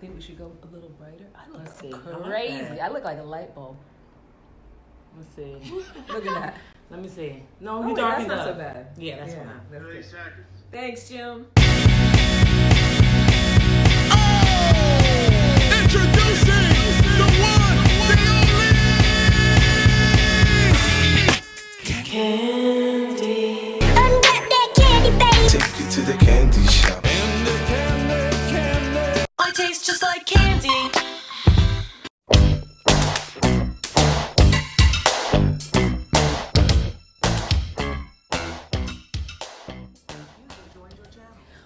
think we should go a little brighter? I look crazy. I look like a light bulb. Let's see. Look at that. Let me see. No, You darkened that's up. not so bad. Yeah, that's fine. That's 30 good. seconds. Thanks, Jim. Introducing the one, the only Candy. Unwrap that candy, baby. Take you to the candy shop. I taste just like candy.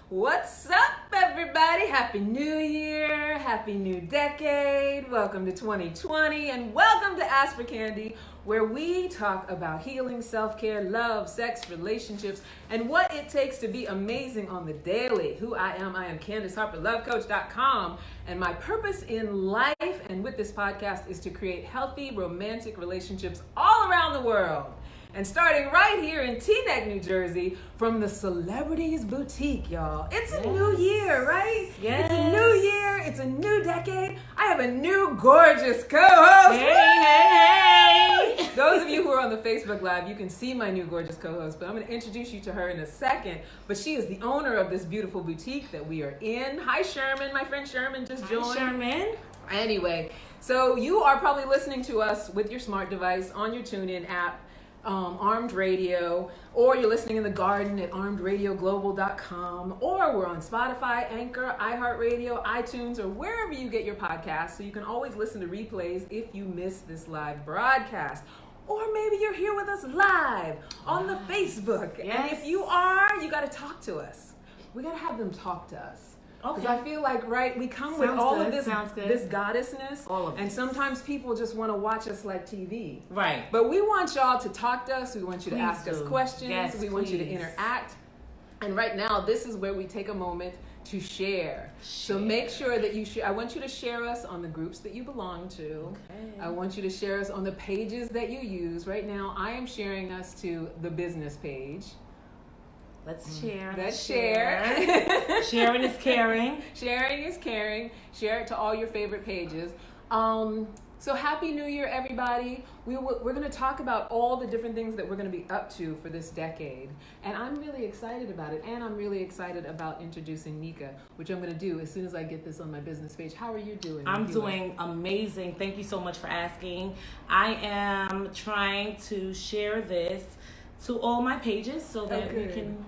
What's up, everybody? Happy New Year. Happy New Decade. Welcome to 2020 and welcome to Ask for Candy, where we talk about healing, self-care, love, sex, relationships, and what it takes to be amazing on the daily. Who I am Candace Harper, lovecoach.com, and my purpose in life and with this podcast is to create healthy, romantic relationships all around the world. And starting right here in Teaneck, New Jersey, from the Celebrities Boutique, y'all. It's a new year, right? Yes. It's a new year. It's a new decade. I have a new gorgeous co-host. Hey. Those of you who are on the Facebook Live, you can see my new gorgeous co-host, but I'm going to introduce you to her in a second. But she is the owner of this beautiful boutique that we are in. Hi, Sherman. My friend Sherman just joined. Hi, Sherman. Anyway, so you are probably listening to us with your smart device on your TuneIn app. Armed Radio, or you're listening in the garden at armedradiogrobal.com, or we're on Spotify, Anchor, iHeartRadio, iTunes, or wherever you get your podcasts, so you can always listen to replays if you miss this live broadcast. Or maybe you're here with us live on the Facebook. Yes. And if you are, you got to talk to us. We got to have them talk to us. Because I feel like, right, we come with all of this goddessness, all of and this. sometimes people just want to watch us like TV. Right. But we want y'all to talk to us. We want you to Please ask us do. questions. Yes, we want you to please. interact. And right now, this is where we take a moment to share. So make sure that you share. I want you to share us on the groups that you belong to. Okay. I want you to share us on the pages that you use. Right now, I am sharing us to the business page. Let's share. Let's share. Sharing is caring. Sharing is caring. Share it to all your favorite pages. So happy New Year, everybody. We're going to talk about all the different things that we're going to be up to for this decade. And I'm really excited about it. And I'm really excited about introducing Nneka, which I'm going to do as soon as I get this on my business page. How are you doing? I'm doing amazing. Thank you so much for asking. I am trying to share this to all my pages so that we can,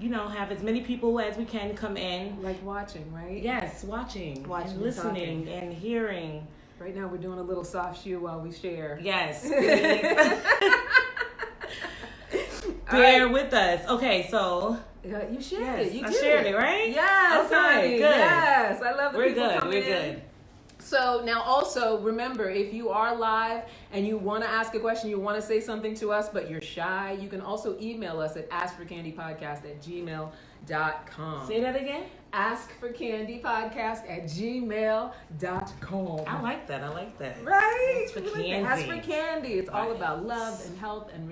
have as many people as we can come in. Like watching, right? Yes, watching and listening talking. and hearing. Right now we're doing a little soft shoe while we share. Yes. Bear with us. Okay, so. You shared Yes, it. You I did shared it, right? Yes. Okay, honey. good. Yes. I love the We're people good. coming We're in. good. So now also remember, if you are live and you want to ask a question, you want to say something to us, but you're shy, you can also email us at askforcandypodcast@gmail.com. Say that again. askforcandypodcast@gmail.com. I like that. Right? Ask for We like candy. that. Ask for candy. It's all Right. about love and health and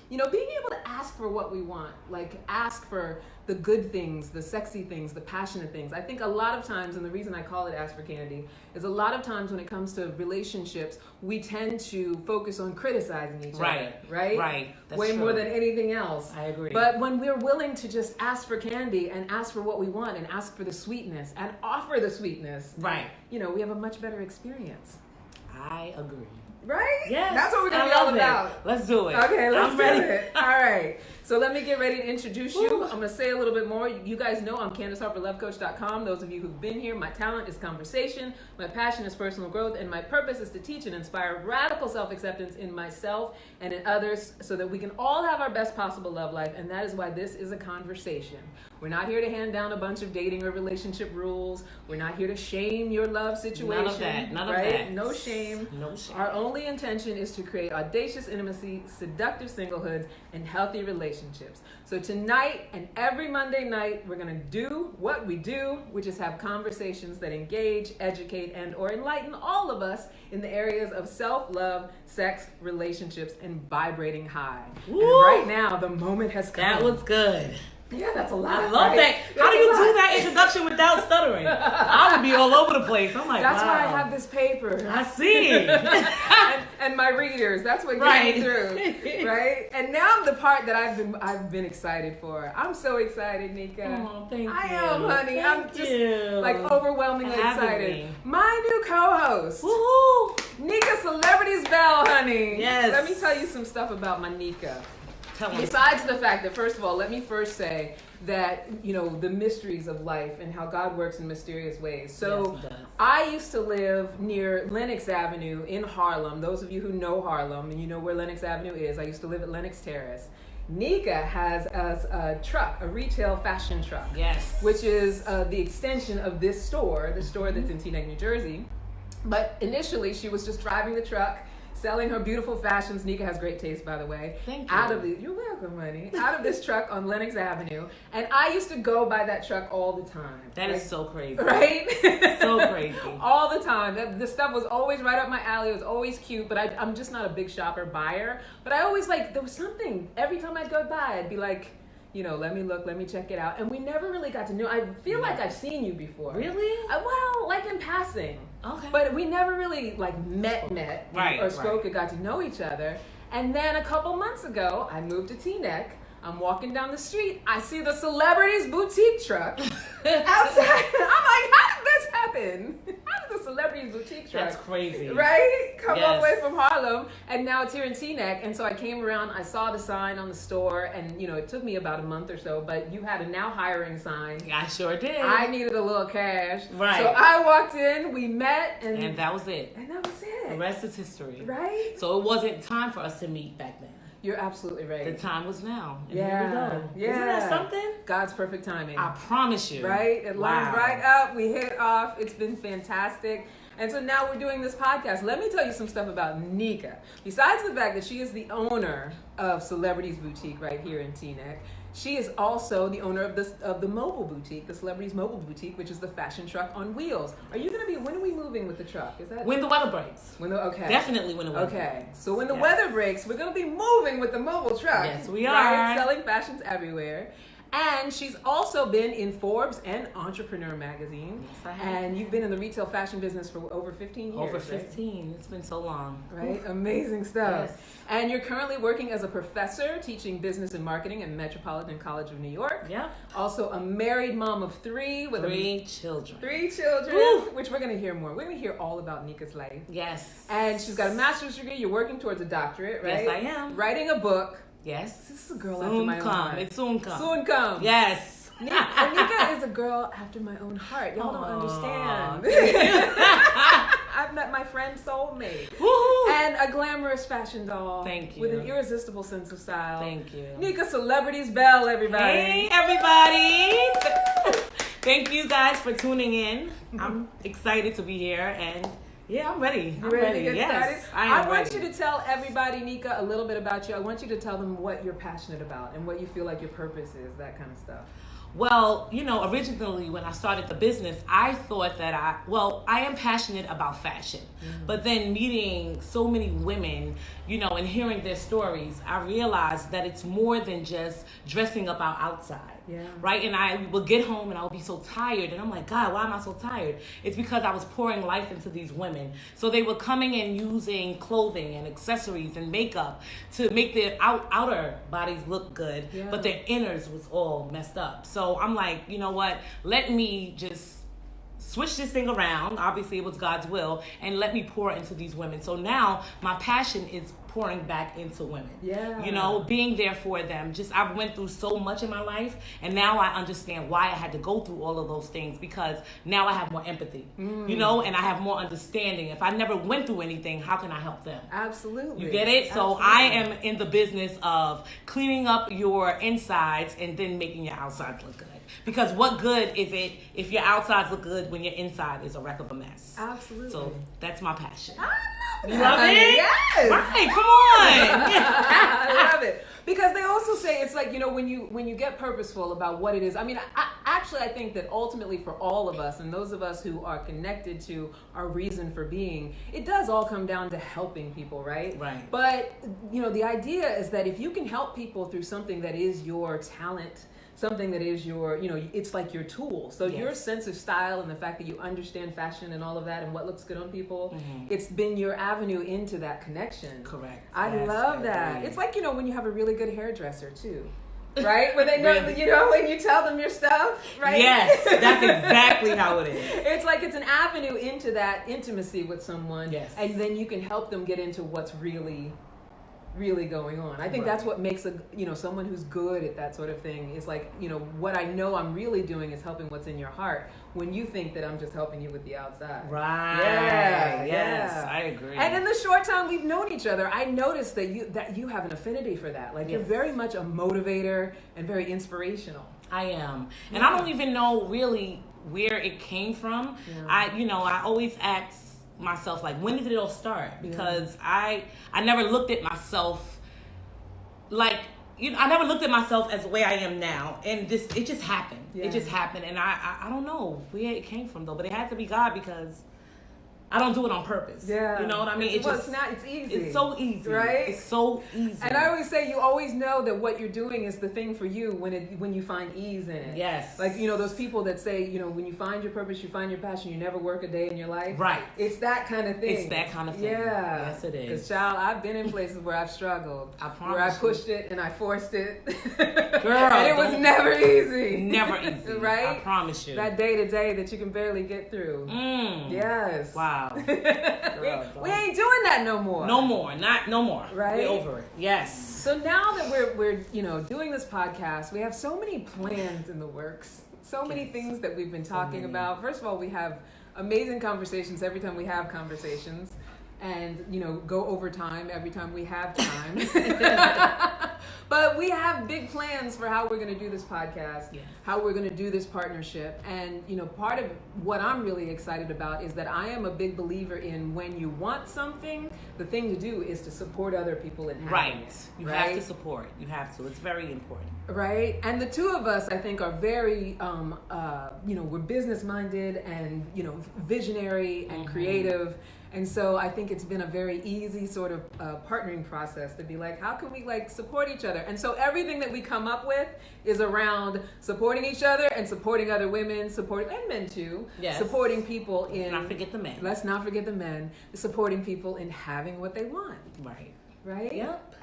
being able to ask for what we want. Like ask for the good things, the sexy things, the passionate things. I think a lot of times, and the reason I call it Ask for Candy, is a lot of times when it comes to relationships, we tend to focus on criticizing each other. Right? Right. That's Way true. more than anything else. I agree. But when we're willing to just ask for candy and ask for what we want and ask for the sweetness and offer the sweetness, Right. we have a much better experience. I agree. Right? Yes. That's what we're going to I be all love it. about. Let's do it. Okay, let's I'm do ready. it. All right. So let me get ready to introduce you. Woo. I'm going to say a little bit more. You guys know I'm Candace Harper, lovecoach.com. Those of you who've been here, my talent is conversation. My passion is personal growth. And my purpose is to teach and inspire radical self-acceptance in myself and in others so that we can all have our best possible love life. And that is why this is a conversation. We're not here to hand down a bunch of dating or relationship rules. We're not here to shame your love situation. None of that. None of right? that. No shame. No shame. Our only intention is to create audacious intimacy, seductive singlehoods, and healthy relationships. So tonight and every Monday night, we're going to do what we do, which is have conversations that engage, educate, and or enlighten all of us in the areas of self-love, sex, relationships, and vibrating high. Woo! And right now, the moment has come. That was good. Yeah, that's a lot. I love right? that. How do you do that introduction without stuttering? I would be all over the place. I'm like, that's wow. why I have this paper. I see. and my readers. That's what gets me through, right? And now the part that I've been excited for. I'm so excited, Nneka. Oh, thank you. I am, honey. I'm just like overwhelmingly excited. Me. My new co-host, Woohoo! Nneka Celebrities Bell, honey. Yes. Let me tell you some stuff about my Nneka. Tell me. Besides the fact that, first of all, let me first say that, you know, the mysteries of life and how God works in mysterious ways. So Yes, he does. I used to live near Lenox Avenue in Harlem. Those of you who know Harlem and you know where Lenox Avenue is, I used to live at Lenox Terrace. Nneka has a truck, a retail fashion truck. Yes. Which is the extension of this store, the store that's in Teaneck, New Jersey. But initially, she was just driving the truck, selling her beautiful fashions. Nneka has great taste, by the way. Thank you. You're welcome, honey. Out of this truck on Lenox Avenue. And I used to go by that truck all the time. That is so crazy. Right? So crazy. All the time. The stuff was always right up my alley. It was always cute, but I'm just not a big shopper buyer. But I always there was something. Every time I'd go by, I'd be like, you know, let me look, let me check it out. And we never really got to know. I feel like I've seen you before. Really? Well, like in passing. Okay. But we never really met Right, or spoke or got to know each other. And then a couple months ago, I moved to Teaneck. I'm walking down the street. I see the Celebrities Boutique truck outside. I'm like, how did this happen? How did the Celebrities Boutique truck? That's crazy. Right? Come all the way Yes. from Harlem. And now it's here in Teaneck. And so I came around, I saw the sign on the store. And, you know, it took me about a month or so. But you had a now hiring sign. I sure did. I needed a little cash. Right. So I walked in, we met. And that was it. And that was it. The rest is history. Right? So it wasn't time for us to meet back then. You're absolutely right. The time was now. And Yeah. here we go. Yeah. Isn't that something? God's perfect timing. I promise you. Right? It lined Wow. right up. We hit off. It's been fantastic. And so now we're doing this podcast. Let me tell you some stuff about Nneka. Besides the fact that she is the owner of Celebrities Boutique right here in Teaneck, she is also the owner of the mobile boutique, the Celebrities Mobile Boutique, which is the fashion truck on wheels. Are you going to be, when are we moving with the truck? Is that When the weather breaks. okay. Definitely when the weather Okay, breaks. so when the Yes. weather breaks, we're going to be moving with the mobile truck. Yes, we Right? are. Selling fashions everywhere. And she's also been in Forbes and Entrepreneur magazine. Yes, I have. And you've been in the retail fashion business for over 15 years. Over 15. It's been so long. Right? Amazing stuff. Yes. And you're currently working as a professor teaching business and marketing at Metropolitan College of New York. Yep. Also a married mom of three with Three children. three children, Woo. which we're going to hear more. We're going to hear all about Nneka's life. Yes. And she's got a master's degree. You're working towards a doctorate, right? Yes, I am. Writing a book. Yes. This is a girl after Soon my own come. heart. It soon come. Soon come. Yes. Nneka is a girl after my own heart. Y'all don't Aw. understand. I've met my friend soulmate. Woohoo. And a glamorous fashion doll. Thank you. With an irresistible sense of style. Thank you. Nneka Celebrities Bell, everybody. Hey, everybody. Thank you guys for tuning in. I'm excited to be here, and yeah, I'm ready. You ready to get yes, started? I am want ready. you to tell everybody, Nneka, a little bit about you. I want you to tell them what you're passionate about and what you feel like your purpose is, that kind of stuff. Well, you know, originally when I started the business, I thought that I am passionate about fashion. But then meeting so many women, you know, and hearing their stories, I realized that it's more than just dressing up our outside. Yeah. Right? And I would get home and I would be so tired. And I'm like, God, why am I so tired? It's because I was pouring life into these women. So they were coming and using clothing and accessories and makeup to make their outer bodies look good, Yeah. but their inners was all messed up. So I'm like, you know what? Let me just switch this thing around. Obviously, it was God's will, and let me pour into these women. So now my passion is pouring back into women. Yeah. You know, being there for them. Just I went through so much in my life, and now I understand why I had to go through all of those things, because now I have more empathy. You know, and I have more understanding. If I never went through anything, how can I help them? Absolutely. You get it? So Absolutely. I am in the business of cleaning up your insides and then making your outsides look good. Because what good is it if your outsides look good when your inside is a wreck of a mess? Absolutely. So that's my passion. I love You that. love it? Yes. Right, come on. I love it. Because they also say it's like, you know, when you get purposeful about what it is. I mean, I think that ultimately for all of us and those of us who are connected to our reason for being, it does all come down to helping people, right? Right. But, you know, the idea is that if you can help people through something that is your talent, something that is your, it's like your tool. So Yes. your sense of style and the fact that you understand fashion and all of that and what looks good on people, Mhm. it's been your avenue into that connection. Correct. I Yes, love I that. agree. It's like, when you have a really good hairdresser too. Right? When they know, Really? when you tell them your stuff, right? Yes, that's exactly how it is. It's like it's an avenue into that intimacy with someone. Yes. And then you can help them get into what's really going on. I think Right. that's what makes someone who's good at that sort of thing is like, what I know I'm really doing is helping what's in your heart when you think that I'm just helping you with the outside. Right. Yeah. Yes, Yeah. I agree. And in the short time we've known each other, I noticed that you have an affinity for that. Like you're Yes. very much a motivator and very inspirational. I am. And I don't even know really where it came from. Yeah. I always ask myself, like, when did it all start? Because I never looked at myself like, I never looked at myself as the way I am now. And it just happened. Yeah. It just happened. And I don't know where it came from, though. But it had to be God, because I don't do it on purpose. Yeah. You know what I mean? It's easy. It's so easy. Right? It's so easy. And I always say you always know that what you're doing is the thing for you when you find ease in it. Yes. Like, those people that say, when you find your purpose, you find your passion, you never work a day in your life. Right. It's that kind of thing. It's that kind of thing. Yeah. Yes, it is. Because, child, I've been in places where I've struggled. I promise where I you. pushed it and I forced it. Girl, and it was don't- never easy. Never easy. Right? I promise you. That day to day that you can barely get through. Yes. Wow. we ain't doing that no more. No more. No more. Right? We're over it. Yes. So now that we're doing this podcast, we have so many plans in the works. So many things that we've been talking about. First of all, we have amazing conversations every time we have conversations, and go over time every time we have time. But we have big plans for how we're going to do this podcast, Yes. how we're going to do this partnership. And, part of what I'm really excited about is that I am a big believer in when you want something, the thing to do is to support other people in having Right. it. You right? have to support. You have to. It's very important. Right? And the two of us, I think, are very, we're business minded and, visionary and creative. And so I think it's been a very easy sort of partnering process to be like, how can we support each other? And so everything that we come up with is around supporting each other and supporting other women, and men too. Yes. Supporting people in. Let's not forget the men. Let's not forget the men. Supporting people in having what they want. Right. Right? Yep.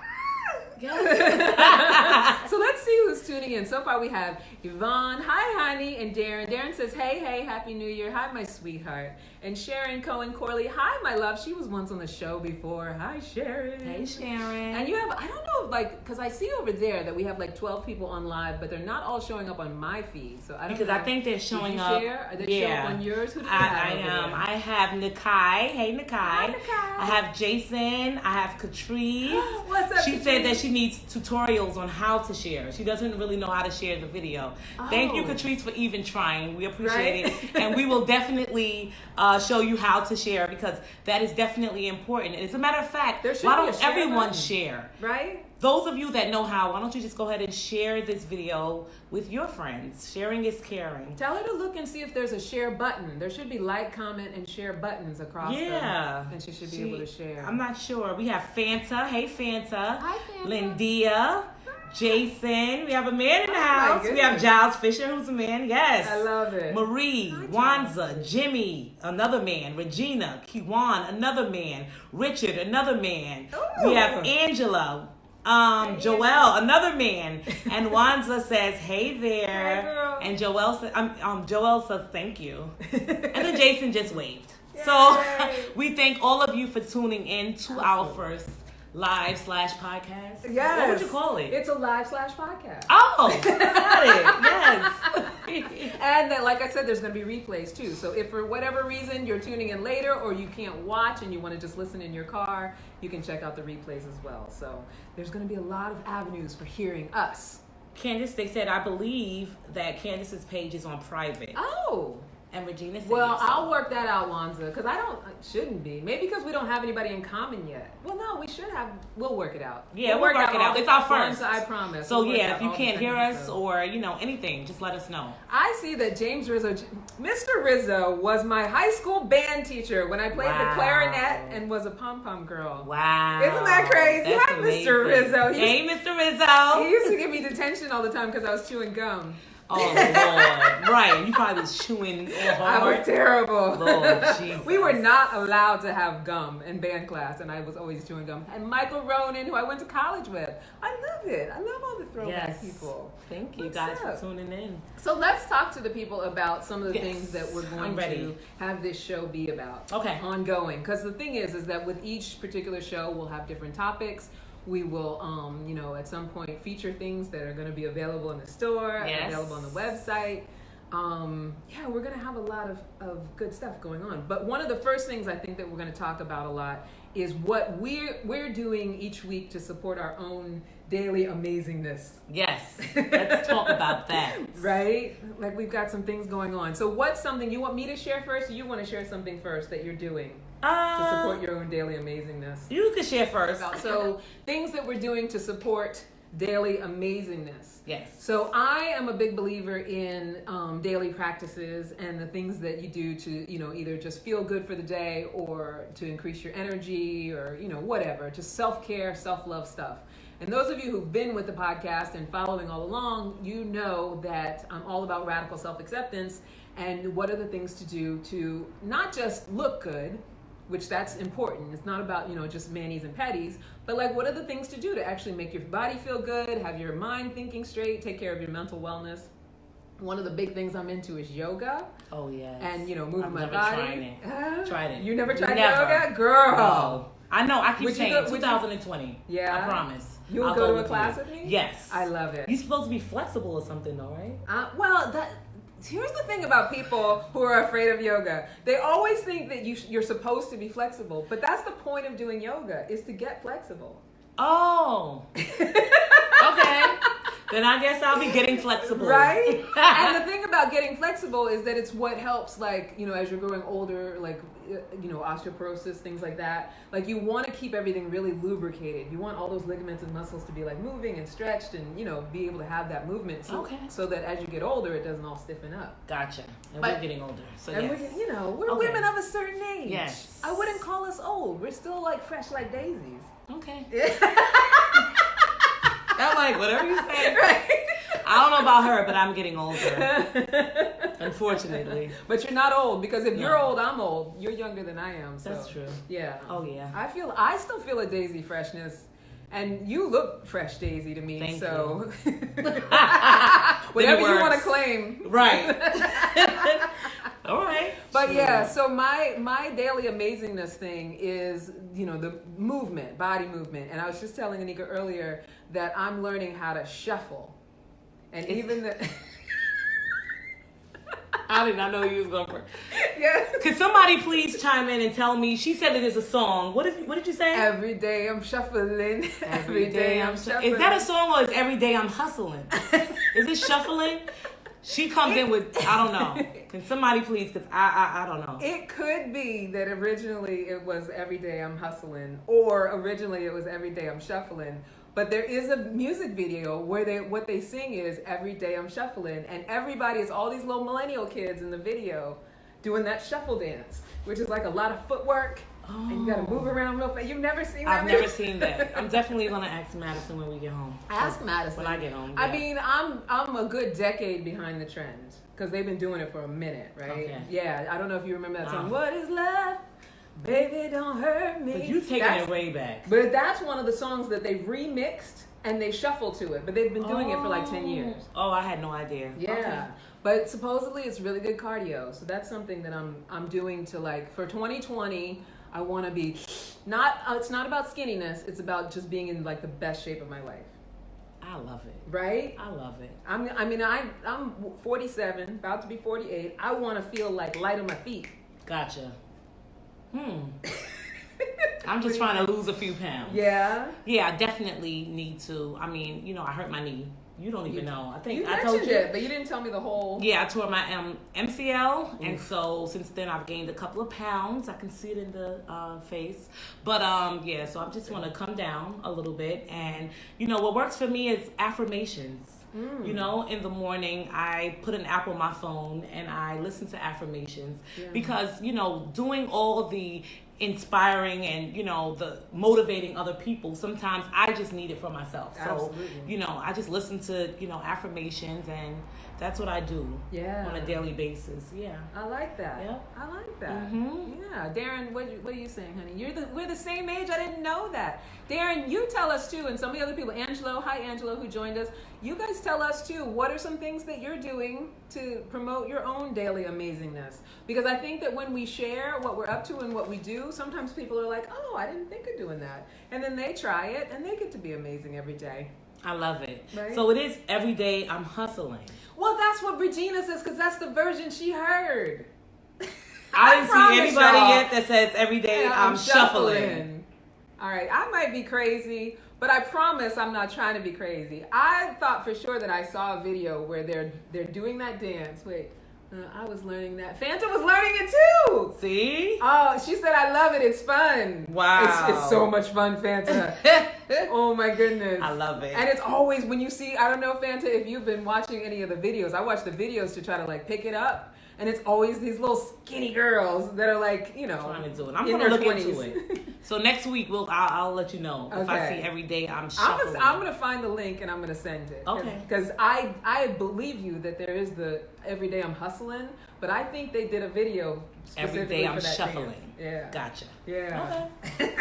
So let's see who's tuning in. So far we have Yvonne, hi honey, and Darren. Darren says, hey, happy new year. Hi, my sweetheart. And Sharon Cohen Corley, hi, my love. She was once on the show before. Hi, Sharon. Hey, Sharon. And you have, I don't know, because I see over there that we have 12 people on live, but they're not all showing up on my feed. So I don't know. I think they're showing Did you up. share? Are they showing up on yours? Who do you have over there? I have Nikai. Hey, Nikai. Hi, Nikai. I have Jason. I have Catrice. What's up, She said Catrice? that she needs tutorials on how to share. She doesn't really know how to share the video. Thank you, Oh. Catrice, for even trying. We appreciate Right? it. And we will definitely show you how to share, because that is definitely important. And as a matter of fact, There should why be a don't share everyone button. share? Right? Those of you that know how, why don't you just go ahead and share this video with your friends? Sharing is caring. Tell her to look and see if there's a share button. There should be like, comment, and share buttons across them. And she should be able to share. I'm not sure. We have Fanta. Hey, Fanta. Hi, Fanta. Lindia. Jason. We have a man in the my house. We have goodness. Giles Fisher, who's a man. Yes. I love it. Marie. Hi, Wanza. Jimmy. Another man. Regina. Kiwan. Another man. Richard. Another man. Ooh. We have Angela. Joel, another man, and Wanza says, "Hey there," Hey, girl. and Joel says, "Thank you," and then Jason just waved. So Yay. we thank all of you for tuning in to our first live/podcast. Yes. What would you call it? It's a live/podcast. Oh, got it. Yes. And then, like I said, there's going to be replays too. So if for whatever reason you're tuning in later or you can't watch and you want to just listen in your car, you can check out the replays as well. So there's going to be a lot of avenues for hearing us. Candace, they said, I believe that Candace's page is on private. Oh. And Regina said Well, yes. I'll work that out, Wanza, because I shouldn't be. Maybe because we don't have anybody in common yet. Well, no, we should have. We'll work it out. Yeah, we'll work it out. It's our first. I promise. So, We'll if you can't hear us or, anything, just let us know. I see that James Rizzo, Mr. Rizzo was my high school band teacher when I played the clarinet and was a pom-pom girl. Wow. Isn't that crazy? That's Hi, amazing. Mr. Rizzo. Hey, Mr. Rizzo. He used to give me detention all the time because I was chewing gum. Oh, Lord. Right. You probably was chewing hard. I was terrible. Lord Jesus. We were not allowed to have gum in band class, and I was always chewing gum. And Michael Ronan, who I went to college with. I love it. I love all the throwback people. Thank you What's guys up? for tuning in. So let's talk to the people about some of the things that we're going I'm to have this show be about. Okay. Ongoing. Because the thing is that with each particular show, we'll have different topics. We will, at some point feature things that are going to be available in the store, available on the website. We're going to have a lot of good stuff going on. But one of the first things I think that we're going to talk about a lot is what we're doing each week to support our own daily amazingness. Yes. Let's talk about that. Right? Like we've got some things going on. So what's something you want me to share first, or you want to share something first that you're doing to support your own daily amazingness? You can share first. So things that we're doing to support daily amazingness. Yes. So I am a big believer in daily practices and the things that you do to, either just feel good for the day or to increase your energy or, whatever, just self-care, self-love stuff. And those of you who've been with the podcast and following all along, you know that I'm all about radical self-acceptance and what are the things to do to not just look good, which that's important. It's not about, just manis and petties, but like what are the things to do to actually make your body feel good, have your mind thinking straight, take care of your mental wellness. One of the big things I'm into is yoga. Oh, yes. And, moving my never body. Tried it. You never tried yoga? Girl. No. I know. I keep saying 2020. Yeah. I promise. You'll go to a class with me? Yes. I love it. You're supposed to be flexible or something though, right? Here's the thing about people who are afraid of yoga. They always think that you're supposed to be flexible, but that's the point of doing yoga, is to get flexible. Oh. Okay. Then I guess I'll be getting flexible. Right? And the thing about getting flexible is that it's what helps, like, as you're growing older, like, osteoporosis, things like that. Like, you want to keep everything really lubricated. You want all those ligaments and muscles to be, like, moving and stretched and, be able to have that movement so that as you get older, it doesn't all stiffen up. Gotcha. And we're getting older. So, and yes. We're women of a certain age. Yes. I wouldn't call us old. We're still, like, fresh like daisies. Okay. I'm like, whatever you say. Right. I don't know about her, but I'm getting older. Unfortunately. But you're not old, because if you're old, I'm old. You're younger than I am. So. That's true. Yeah. Oh, yeah. I still feel a daisy freshness. And you look fresh daisy to me. Thank so you. whatever you want to claim. Right. All right. But yeah, so my daily amazingness thing is, the movement, body movement. And I was just telling Nneka earlier that I'm learning how to shuffle. And even the... I did not know you was going for. Yeah. Could somebody please chime in and tell me? She said that there's a song. What did you say? Every day I'm shuffling. Every day I'm shuffling. Is that a song or is every day I'm hustling? Is it shuffling? She comes in with, I don't know. Can somebody please, because I don't know. It could be that originally it was every day I'm hustling, or originally it was every day I'm shuffling. But there is a music video where what they sing is every day I'm shuffling, and everybody is all these little millennial kids in the video doing that shuffle dance, which is like a lot of footwork. Oh. And you gotta move around real fast. You've never seen that? I've never seen that. I'm definitely gonna ask Madison when we get home. Ask Madison when I get home. Yeah. I mean, I'm a good decade behind the trend because they've been doing it for a minute, right? Okay. Yeah, I don't know if you remember that song. What is love? Baby, don't hurt me. But you taking it way back. But that's one of the songs that they remixed and they shuffled to it. But they've been doing it for like 10 years. Oh, I had no idea. Yeah. Okay. But supposedly it's really good cardio. So that's something that I'm doing to, like, for 2020. I want to be it's not about skinniness. It's about just being in, like, the best shape of my life. I love it. Right? I love it. I'm 47, about to be 48. I want to feel like light on my feet. Gotcha. I'm just trying to lose a few pounds. Yeah? Yeah, I definitely need to. I mean, I hurt my knee. You don't even know. I think you I mentioned told you it, but you didn't tell me the whole. Yeah, I tore my MCL, and so since then I've gained a couple of pounds. I can see it in the face, but yeah. So I just want to come down a little bit, and what works for me is affirmations. In the morning I put an app on my phone and I listen to affirmations because doing all the inspiring and the motivating other people, sometimes I just need it for myself. Absolutely. So I just listen to affirmations, and that's what I do on a daily basis. I like that. I like that. Yeah, Darren, what are you saying, honey? We're the same age. I didn't know that. Darren, you tell us too, and some of the other people. Angelo, hi Angelo, who joined us. You guys tell us too. What are some things that you're doing to promote your own daily amazingness? Because I think that when we share what we're up to and what we do, sometimes people are like, "Oh, I didn't think of doing that," and then they try it and they get to be amazing every day. I love it. Right? So it is every day I'm hustling. Well, that's what Vaginas is, because that's the version she heard. I didn't see anybody y'all. yet that says every day I'm shuffling. All right, I might be crazy, but I promise I'm not trying to be crazy. I thought for sure that I saw a video where they're doing that dance. Wait, I was learning that. Fanta was learning it too. See? Oh, she said, I love it. It's fun. Wow. It's so much fun, Fanta. Oh my goodness. I love it. And it's always when you see, I don't know, Fanta, if you've been watching any of the videos. I watch the videos to try to pick it up. And it's always these little skinny girls that are trying to do it. I'm in gonna their look 20s. into it. So next week I'll let you know if I see every day I'm shuffling. I'm gonna find the link and I'm gonna send it. Okay. Because I believe you that there is the every day I'm hustling, but I think they did a video specifically Every day I'm for that shuffling. dance. Yeah. Gotcha. Yeah. Okay.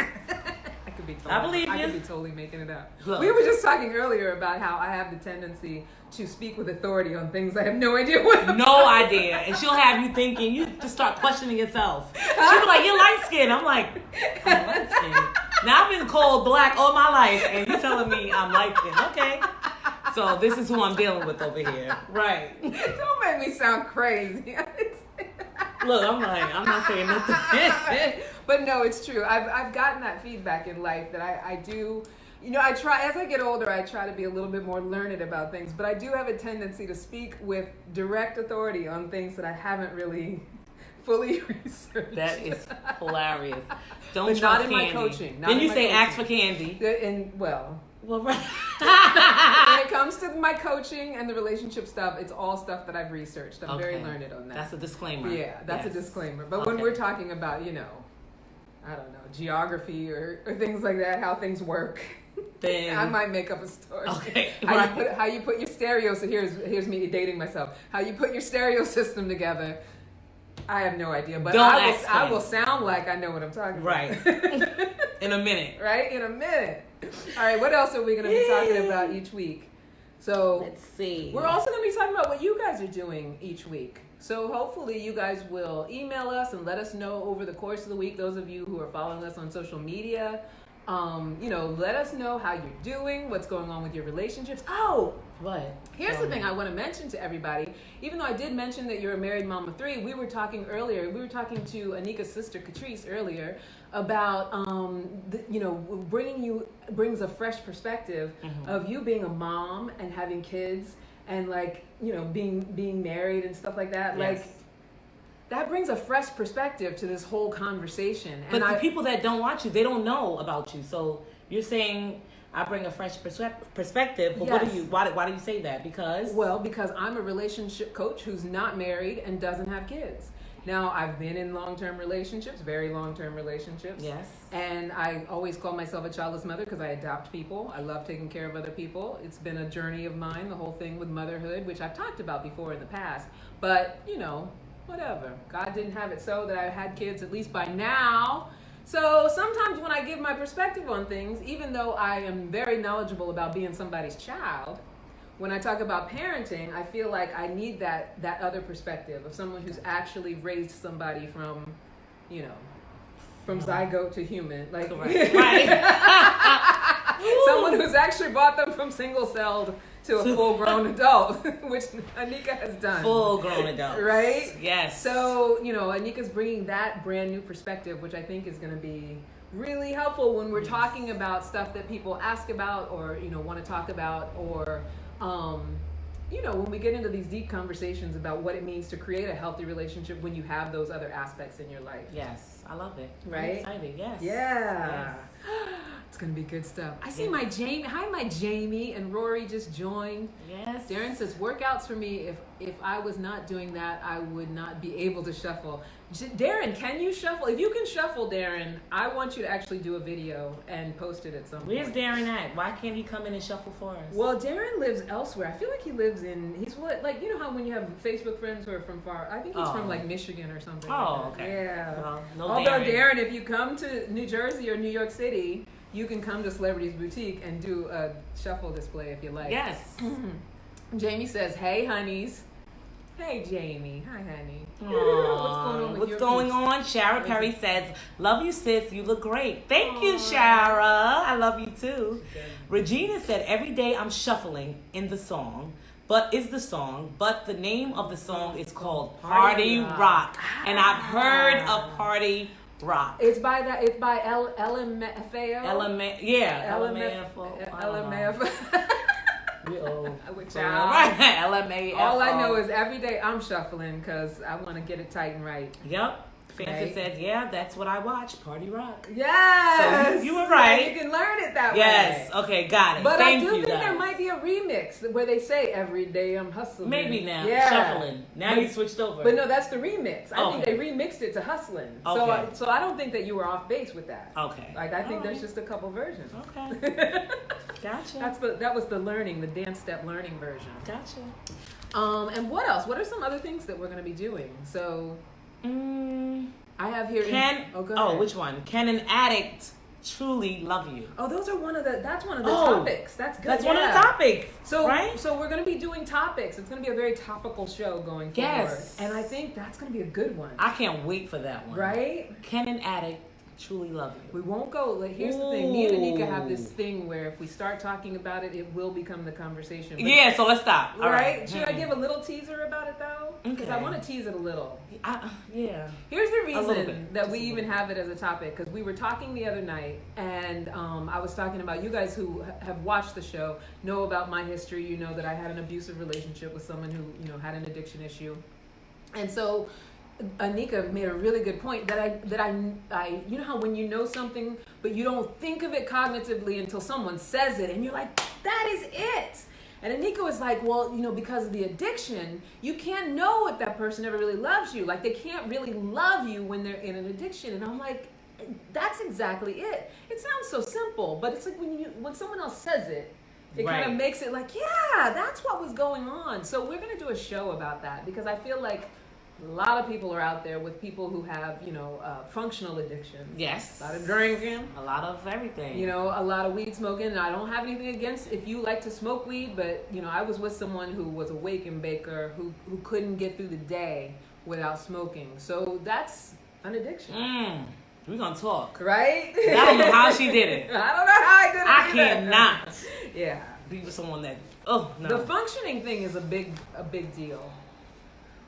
I believe I you. could be totally making it up. Look. We were just talking earlier about how I have the tendency to speak with authority on things I have no idea what. No idea. And she'll have you thinking, you just start questioning yourself. She'll be like, you're light skinned. I'm like, I'm light skinned. Now I've been called black all my life and you're telling me I'm light skinned. Okay. So this is who I'm dealing with over here. Right. Don't make me sound crazy. Look, I'm not saying nothing. But no, it's true. I've gotten that feedback in life that I do. I try, as I get older, I try to be a little bit more learned about things, but I do have a tendency to speak with direct authority on things that I haven't really fully researched. That is hilarious. Don't But trust not in Candy. my coaching. Then you say ask for Candy. Well, right. when it comes to my coaching and the relationship stuff, it's all stuff that I've researched. I'm very learned on that. That's a disclaimer. Yeah, that's a disclaimer. But when we're talking about, I don't know, geography or things like that, how things work, then I might make up a story. Okay. How you put your stereo, so here's me dating myself. How you put your stereo system together, I have no idea. But I will sound like I know what I'm talking about. Right. In a minute. Right? In a minute. All right, what else are we going to be talking about each week? So let's see. We're also going to be talking about what you guys are doing each week. So hopefully you guys will email us and let us know over the course of the week. Those of you who are following us on social media, let us know how you're doing, what's going on with your relationships. Oh, what? Here's the thing I want to mention to everybody. Even though I did mention that you're a married mom of 3, we were talking to Nneka's sister, Catrice, earlier about, brings a fresh perspective of you being a mom and having kids and being married and stuff like that. Yes. That brings a fresh perspective to this whole conversation. But the people that don't watch you, they don't know about you. So you're saying I bring a fresh perspective. But Yes. why do you say that? Because I'm a relationship coach who's not married and doesn't have kids. Now, I've been in long-term relationships, very long-term relationships. Yes. And I always call myself a childless mother because I adopt people. I love taking care of other people. It's been a journey of mine, the whole thing with motherhood, which I've talked about before in the past. But, whatever. God didn't have it so that I had kids, at least by now. So sometimes when I give my perspective on things, even though I am very knowledgeable about being somebody's child, when I talk about parenting, I feel like I need that other perspective of someone who's actually raised somebody from zygote to human. Right. Someone who's actually brought them from single-celled to a full-grown adult, which Nneka has done. Full-grown adult. Right? Yes. So, Nneka's bringing that brand new perspective, which I think is going to be really helpful when we're talking about stuff that people ask about or, want to talk about or you know, when we get into these deep conversations about what it means to create a healthy relationship when you have those other aspects in your life. Yes, I love it. Right? I'm excited. Yes. Yeah. Yes. It's gonna be good stuff. I see my Jamie. Hi, my Jamie and Rory just joined. Yes. Darren says workouts for me. If I was not doing that, I would not be able to shuffle. Darren, can you shuffle? If you can shuffle, Darren, I want you to actually do a video and post it at some Where's point. Darren at? Why can't he come in and shuffle for us? Well, Darren lives elsewhere. I feel like he lives in. He's what, like, you know how when you have Facebook friends who are from far. I think he's from like Michigan or something. Oh, like that. okay. Yeah. Well, no Although Darren. Darren, if you come to New Jersey or New York City, you can come to Celebrities Boutique and do a shuffle display if you like. Yes. Jamie says, "Hey, honeys." Hey, Jamie. Hi, honey. Aww. What's going on? Shara Perry says, "Love you, sis. You look great." Thank you, Shara. I love you too. Regina said, "Every day I'm shuffling in the song, but the name of the song is called Party Rock, and I've heard of Party Rock. It's by LMFAO. LMAFO. Which LMAFO. all I know is every day I'm shuffling because I want to get it tight and right. Yep. Fancy Right. says, yeah, that's what I watch, Party Rock. Yes! So you were right. You can learn it that Yes. way. Okay, got it. But Thank I do you, think guys. there might be a remix where they say every day I'm hustling. Maybe now. Yeah. Shuffling. Now you switched over. But no, that's the remix. I think Okay. they remixed it to hustling. Okay. So I don't think that you were off base with that. Okay. Like I think All there's right. just a couple versions. Okay. Gotcha. That was the learning, the dance step learning version. Gotcha. And what else? What are some other things that we're going to be doing? So I have here. Go ahead. Which one? Can an addict truly love you? Oh, that's one of the topics. That's good. That's one of the topics. So, right? So we're going to be doing topics. It's going to be a very topical show going forward. Yes. And I think that's going to be a good one. I can't wait for that one. Right? Can an addict truly love you? We won't go. Like, here's the thing. Me and Nneka have this thing where if we start talking about it, it will become the conversation. But, Yeah, so let's stop. All right? Should I give a little teaser about it though? Because I Okay. want to tease it a little. Yeah. Here's the little reason bit. that Just we a even little. have it as a topic, because we were talking the other night, and I was talking about, you guys who have watched the show know about my history. You know that I had an abusive relationship with someone who, you know, had an addiction issue, and so Nneka made a really good point that I you know how when you know something but you don't think of it cognitively until someone says it and you're like, that is it. And Nneka was like, well, you know, because of the addiction, you can't know if that person ever really loves you. Like, they can't really love you when they're in an addiction. And I'm like, that's exactly it. It sounds so simple, but it's like when someone else says it, it kind of Right. makes it like, yeah, that's what was going on. So we're going to do a show about that because I feel like a lot of people are out there with people who have, you know, functional addiction. Yes. A lot of drinking. A lot of everything. You know, a lot of weed smoking. And I don't have anything against if you like to smoke weed, but, you know, I was with someone who was a wake and baker who couldn't get through the day without smoking. So that's an addiction. We're going to talk. Right? I don't know how she did it. I don't know how I did it. I either. cannot Yeah. be with someone that, no. The functioning thing is a big deal.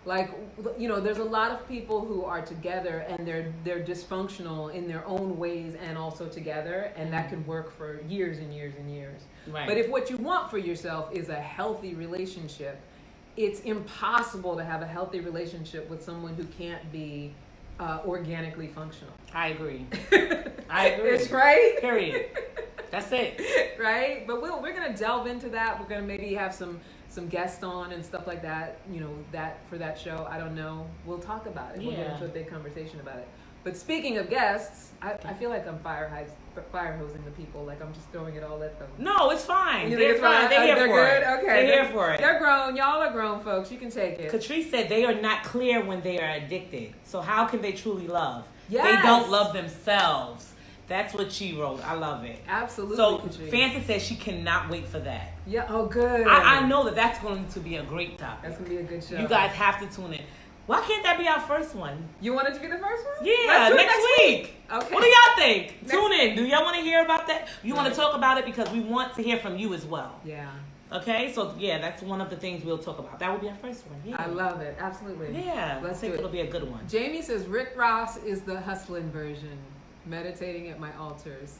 Like, you know, there's a lot of people who are together and they're dysfunctional in their own ways and also together, and that can work for years and years and years. Right. But if what you want for yourself is a healthy relationship, it's impossible to have a healthy relationship with someone who can't be organically functional. I agree. I agree. It's right. Period. That's it. Right? But we're going to delve into that. We're going to maybe have some guests on and stuff like that, you know, that for that show. I don't know. We'll talk about it. We'll get Yeah. into a big conversation about it. But speaking of guests, I feel like I'm fire hosing the people. Like I'm just throwing it all at them. No, it's fine. You think They're it's fine. fine? They're here for good? it. Okay. They're here for it. They're grown. Y'all are grown folks. You can take it. Catrice said they are not clear when they are addicted. So how can they truly love? Yes. They don't love themselves. That's what she wrote. I love it. Absolutely. So Catrice. Fancy says she cannot wait for that. Yeah. Oh, good. I know that that's going to be a great topic. That's gonna be a good show. You guys have to tune in. Why can't that be our first one? You want it to be the first one? Yeah, Let's do it next week. Okay. What do y'all think? Next- Tune in. Do y'all want to hear about that? You want Right. to talk about it because we want to hear from you as well. Yeah. Okay, so yeah, that's one of the things we'll talk about. That will be our first one. Yeah. I love it. Absolutely. Yeah, Let's I think do it. it'll be a good one. Jamie says Rick Ross is the hustling version. Meditating at my altars.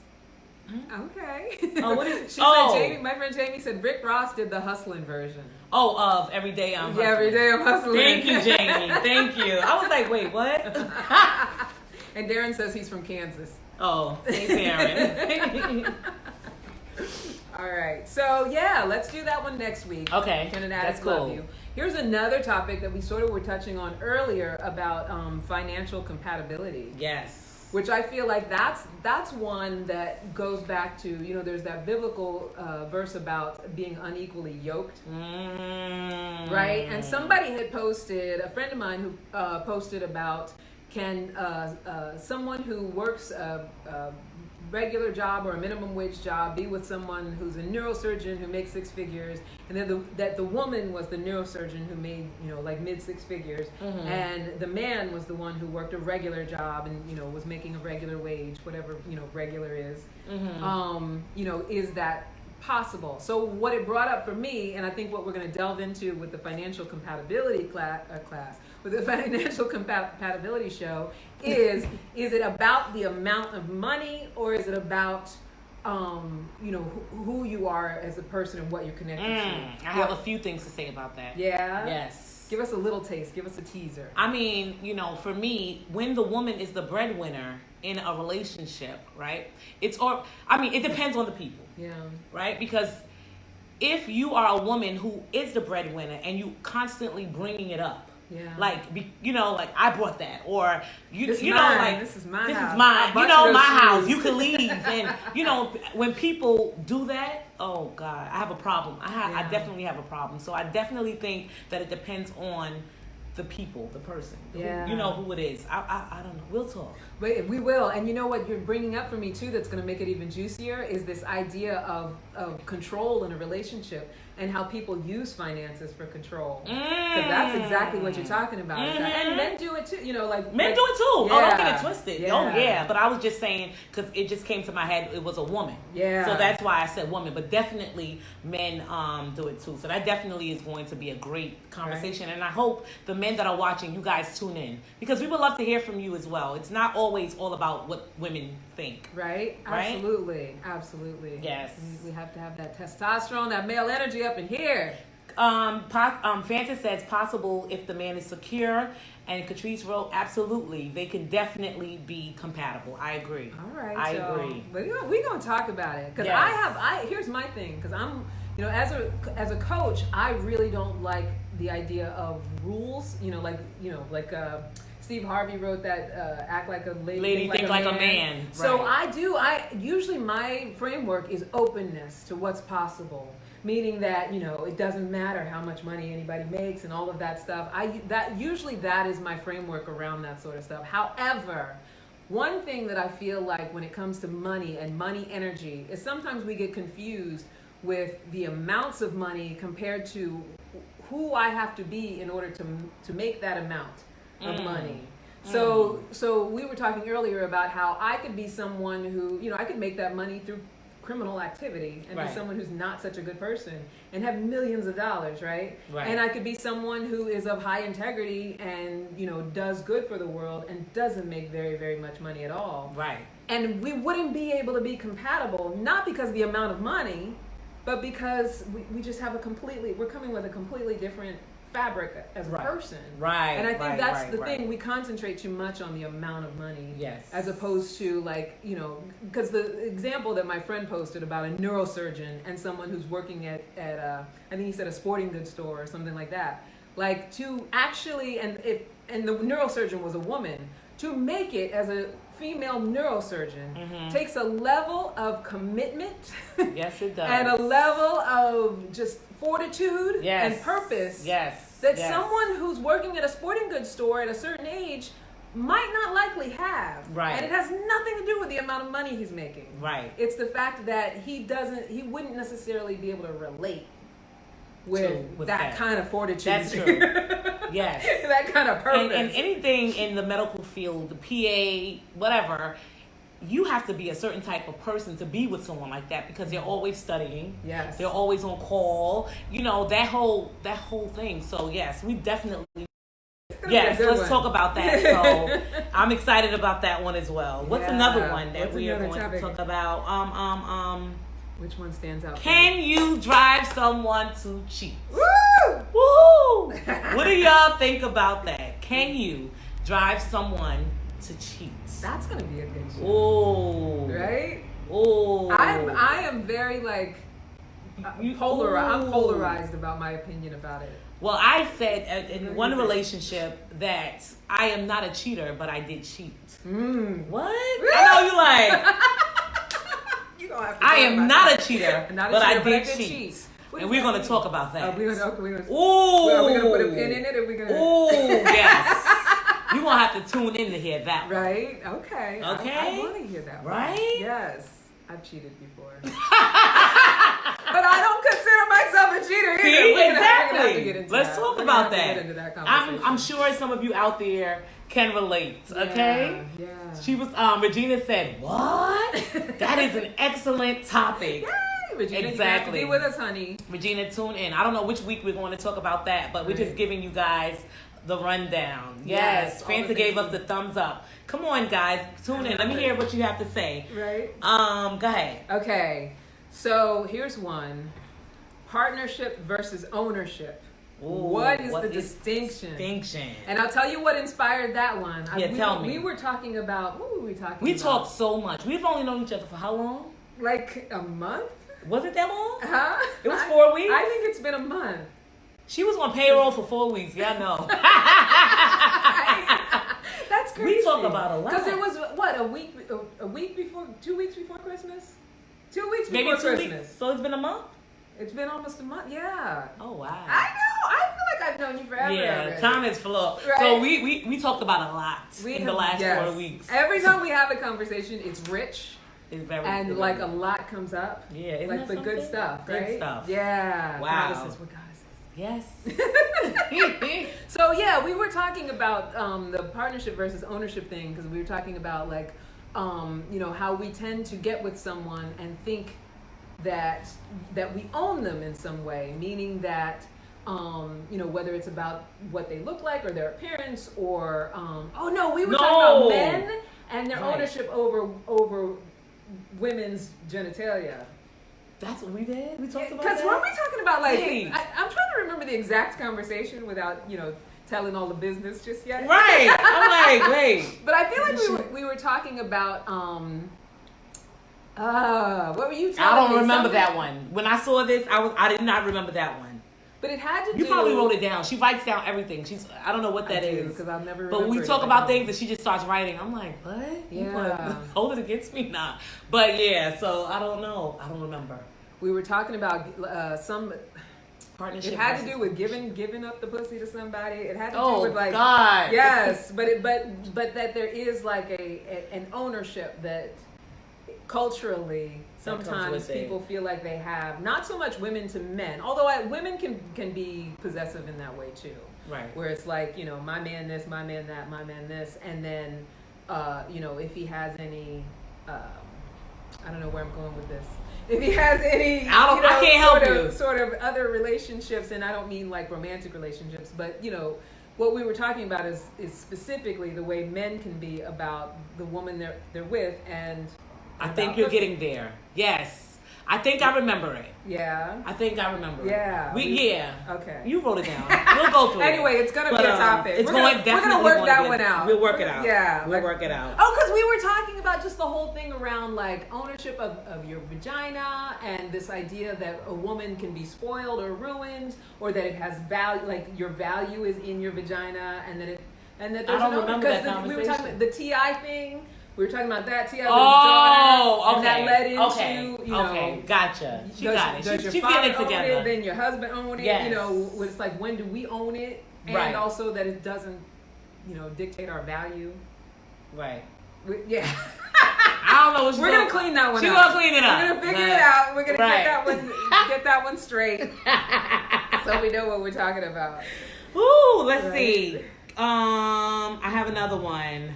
Okay. Oh, what is? She oh, said, Jamie, my friend Jamie said Rick Ross did the hustling version. oh, of Every Day I'm Hustling. Yeah, every day I'm hustling. Thank you, Jamie. Thank you. I was like, wait, what? And Darren says he's from Kansas. Oh, thanks, Aaron. All right. So, yeah, let's do that one next week. Okay, Ken and that's Addicts love cool. you. Here's another topic that we sort of were touching on earlier about financial compatibility. Yes. Which I feel like that's one that goes back to, there's that biblical verse about being unequally yoked, right? And somebody had posted, a friend of mine who posted about, can someone who works a regular job or a minimum wage job be with someone who's a neurosurgeon who makes six figures, and then that the woman was the neurosurgeon who made like mid six figures, and the man was the one who worked a regular job and was making a regular wage, whatever regular is. Is that possible? So what it brought up for me, and I think what we're going to delve into with the financial compatibility class with the financial compatibility show is it about the amount of money, or is it about who you are as a person and what you're connected to? I have a few things to say about that. Yeah? Yes. Give us a little taste. Give us a teaser. I mean, for me, when the woman is the breadwinner in a relationship, right? It depends on the people. Yeah. Right? Because if you are a woman who is the breadwinner and you constantly bringing it up, like I brought that, or this is mine. mine. This is my house. You can leave, and when people do that, oh God, I have a problem. I definitely have a problem. So I definitely think that it depends on the people, the person, who it is. I don't know. We'll talk. But we will. And you know what you're bringing up for me too that's going to make it even juicier is this idea of control in a relationship and how people use finances for control. Because that's exactly what you're talking about. And men do it too. Men do it too. Yeah. Oh, don't get it twisted. Yeah. Oh, yeah. But I was just saying, because it just came to my head, it was a woman. Yeah. So that's why I said woman. But definitely men do it too. So that definitely is going to be a great conversation. Right. And I hope the men that are watching, you guys tune in. Because we would love to hear from you as well. It's not always all about what women think. Right? Absolutely. Absolutely. Yes. We have to have that testosterone, that male energy up in here. Fanta says possible if the man is secure, and Catrice wrote absolutely. They can definitely be compatible. I agree. All right. I agree. But we're gonna talk about it because here's my thing, because I'm as a coach, I really don't like the idea of rules. Steve Harvey wrote that act like a lady, think like a man. So right. I usually my framework is openness to what's possible. Meaning that, it doesn't matter how much money anybody makes and all of that stuff. Usually that is my framework around that sort of stuff. However, one thing that I feel like when it comes to money and money energy is sometimes we get confused with the amounts of money compared to who I have to be in order to make that amount of money. So we were talking earlier about how I could be someone who, I could make that money through criminal activity and be someone who's not such a good person and have millions of dollars, right? And I could be someone who is of high integrity and, does good for the world and doesn't make very, very much money at all. Right. And we wouldn't be able to be compatible, not because of the amount of money, but because we just have we're coming with a completely different fabric as a person. Right. And I think that's the thing. We concentrate too much on the amount of money. Yes. As opposed to because the example that my friend posted about a neurosurgeon and someone who's working at I think he said a sporting goods store or something like that. Like to actually, and the neurosurgeon was a woman, to make it as a female neurosurgeon takes a level of commitment. Yes, it does. And a level of just fortitude and purpose. Yes. That someone who's working at a sporting goods store at a certain age might not likely have. Right. And it has nothing to do with the amount of money he's making. Right. It's the fact that he wouldn't necessarily be able to relate with that kind of fortitude. That's true. Yes. That kind of purpose. And anything in the medical field, the PA, whatever, you have to be a certain type of person to be with someone like that because they're always studying. Yes. They're always on call. That whole thing. So yes, we definitely gonna be a good let's one. talk about that. So I'm excited about that one as well. What's another one that What's we are another going topic? to talk about? Which one stands out? Can you drive someone to cheat? Woo! Woo! What do y'all think about that? Can you drive someone to cheat? That's gonna be a good show. Oh, Right? Oh, I am very like I'm polarized about my opinion about it. Well, I said in one relationship that I am not a cheater, but I did cheat. What? I know you like. You gonna have to I talk am about not that. a cheater, Not a but cheater, I did cheat. What And does we're that going to mean? talk about that. We're gonna Ooh. are we gonna put a pin in it? Or we gonna? Ooh, yes. You're going to have to tune in to hear that one. Right? Okay. Okay. I want to hear that one. Right? Yes. I've cheated before. But I don't consider myself a cheater either. See, We're gonna have to exactly. get into Let's that. talk We're gonna about have to that. get into that conversation. I'm sure some of you out there can relate, okay? Yeah. She was, Regina said, what? That is an excellent topic. Yay, Regina, Exactly. you have to be with us, honey. Regina, tune in. I don't know which week we're going to talk about that, but we're just giving you guys the rundown. Yes. all the Fanta gave things us the thumbs up. Come on, guys. Tune in. Let me hear what you have to say. Right? Go ahead. Okay. So here's one. Partnership versus ownership. Ooh, what is the distinction? And I'll tell you what inspired that one. Tell me. We were talking about, what were we talking about? We talked so much. We've only known each other for how long? Like a month? Was it that long? Huh? It was 4 weeks? I think it's been a month. She was on payroll for 4 weeks. Yeah, I know. That's crazy. We talk about a lot. Because it was, what, a week before, 2 weeks before Christmas? 2 weeks Maybe before 2 Christmas. weeks. So it's been a month? It's been almost a month, yeah. Oh, wow. I know. I feel like I've known you forever. Yeah, already. time has flown. Right? So we talked about a lot in the last 4 weeks. Every time we have a conversation, it's rich. It's very And good. like a lot comes up. Yeah, isn't like that the good something? stuff, Good right? stuff. Yeah. Wow. Goddesses, we're goddesses. Yes. So yeah, we were talking about the partnership versus ownership thing because we were talking about like how we tend to get with someone and think that we own them in some way, meaning that whether it's about what they look like or their appearance or we were talking about men and their ownership over women's genitalia. That's what we did? We talked about that? Because weren't we talking about like, Wait. I'm trying to remember the exact conversation without, telling all the business just yet. Right. I'm like, wait. But I feel like we were talking about, what were you talking about? I don't remember that one. When I saw this, I did not remember that one. But it had to do. You probably wrote it down. She writes down everything. I don't know what that is. Because I'll never But remember we it talk if I about don't. things and she just starts writing. I'm like, what? Yeah. Hold it against me? Nah. But yeah, so I don't know. I don't remember. We were talking about some. Partnership. It had to do with giving up the pussy to somebody. It had to do Oh, with like God. Yes, but that there is like an ownership that culturally sometimes people feel like they have. Not so much women to men, although women can be possessive in that way too. Right. Where it's like, my man this, my man that, my man this, and then if he has any I don't know where I'm going with this. If he has any, I can't help you. Sort of other relationships, and I don't mean like romantic relationships, but what we were talking about is specifically the way men can be about the woman they're with, and I think you're getting there. Yes. I think I remember it. Yeah. I think I remember it. Yeah. Okay. You wrote it down. We'll go through it. Anyway, it's going to be a topic. We're going to work that one out. We'll work it out. Yeah. We'll work it out. Oh, because we were talking about just the whole thing around like ownership of your vagina and this idea that a woman can be spoiled or ruined or that it has value, like your value is in your vagina and that there's I don't remember that conversation. We were talking about the TI thing. We were talking about that. TI was okay. and that led into, okay, gotcha. She got it. Does She's your getting father it together. own it, then your husband own it. Yes. It's like when do we own it? And Right. also that it doesn't, dictate our value. Right. Yeah. I don't know what We're going to clean that one She's out. going to clean it up. We're going to figure it out. We're going to Right. get that one straight. So we know what we're talking about. Ooh, let's Right. see. I have another one.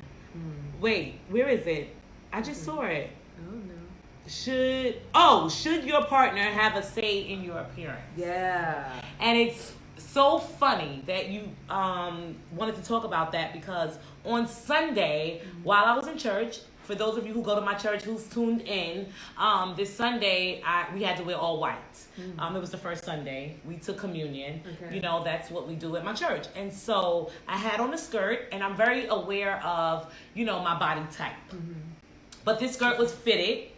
Wait, where is it? I just saw it. Oh, no. Should your partner have a say in your appearance? Yeah. And it's so funny that you wanted to talk about that, because on Sunday, while I was in church, for those of you who go to my church who's tuned in, this Sunday we had to wear all white. It was the first Sunday. We took communion. Okay. You know, that's what we do at my church. And so I had on a skirt, and I'm very aware of, you know, my body type. But this skirt was fitted.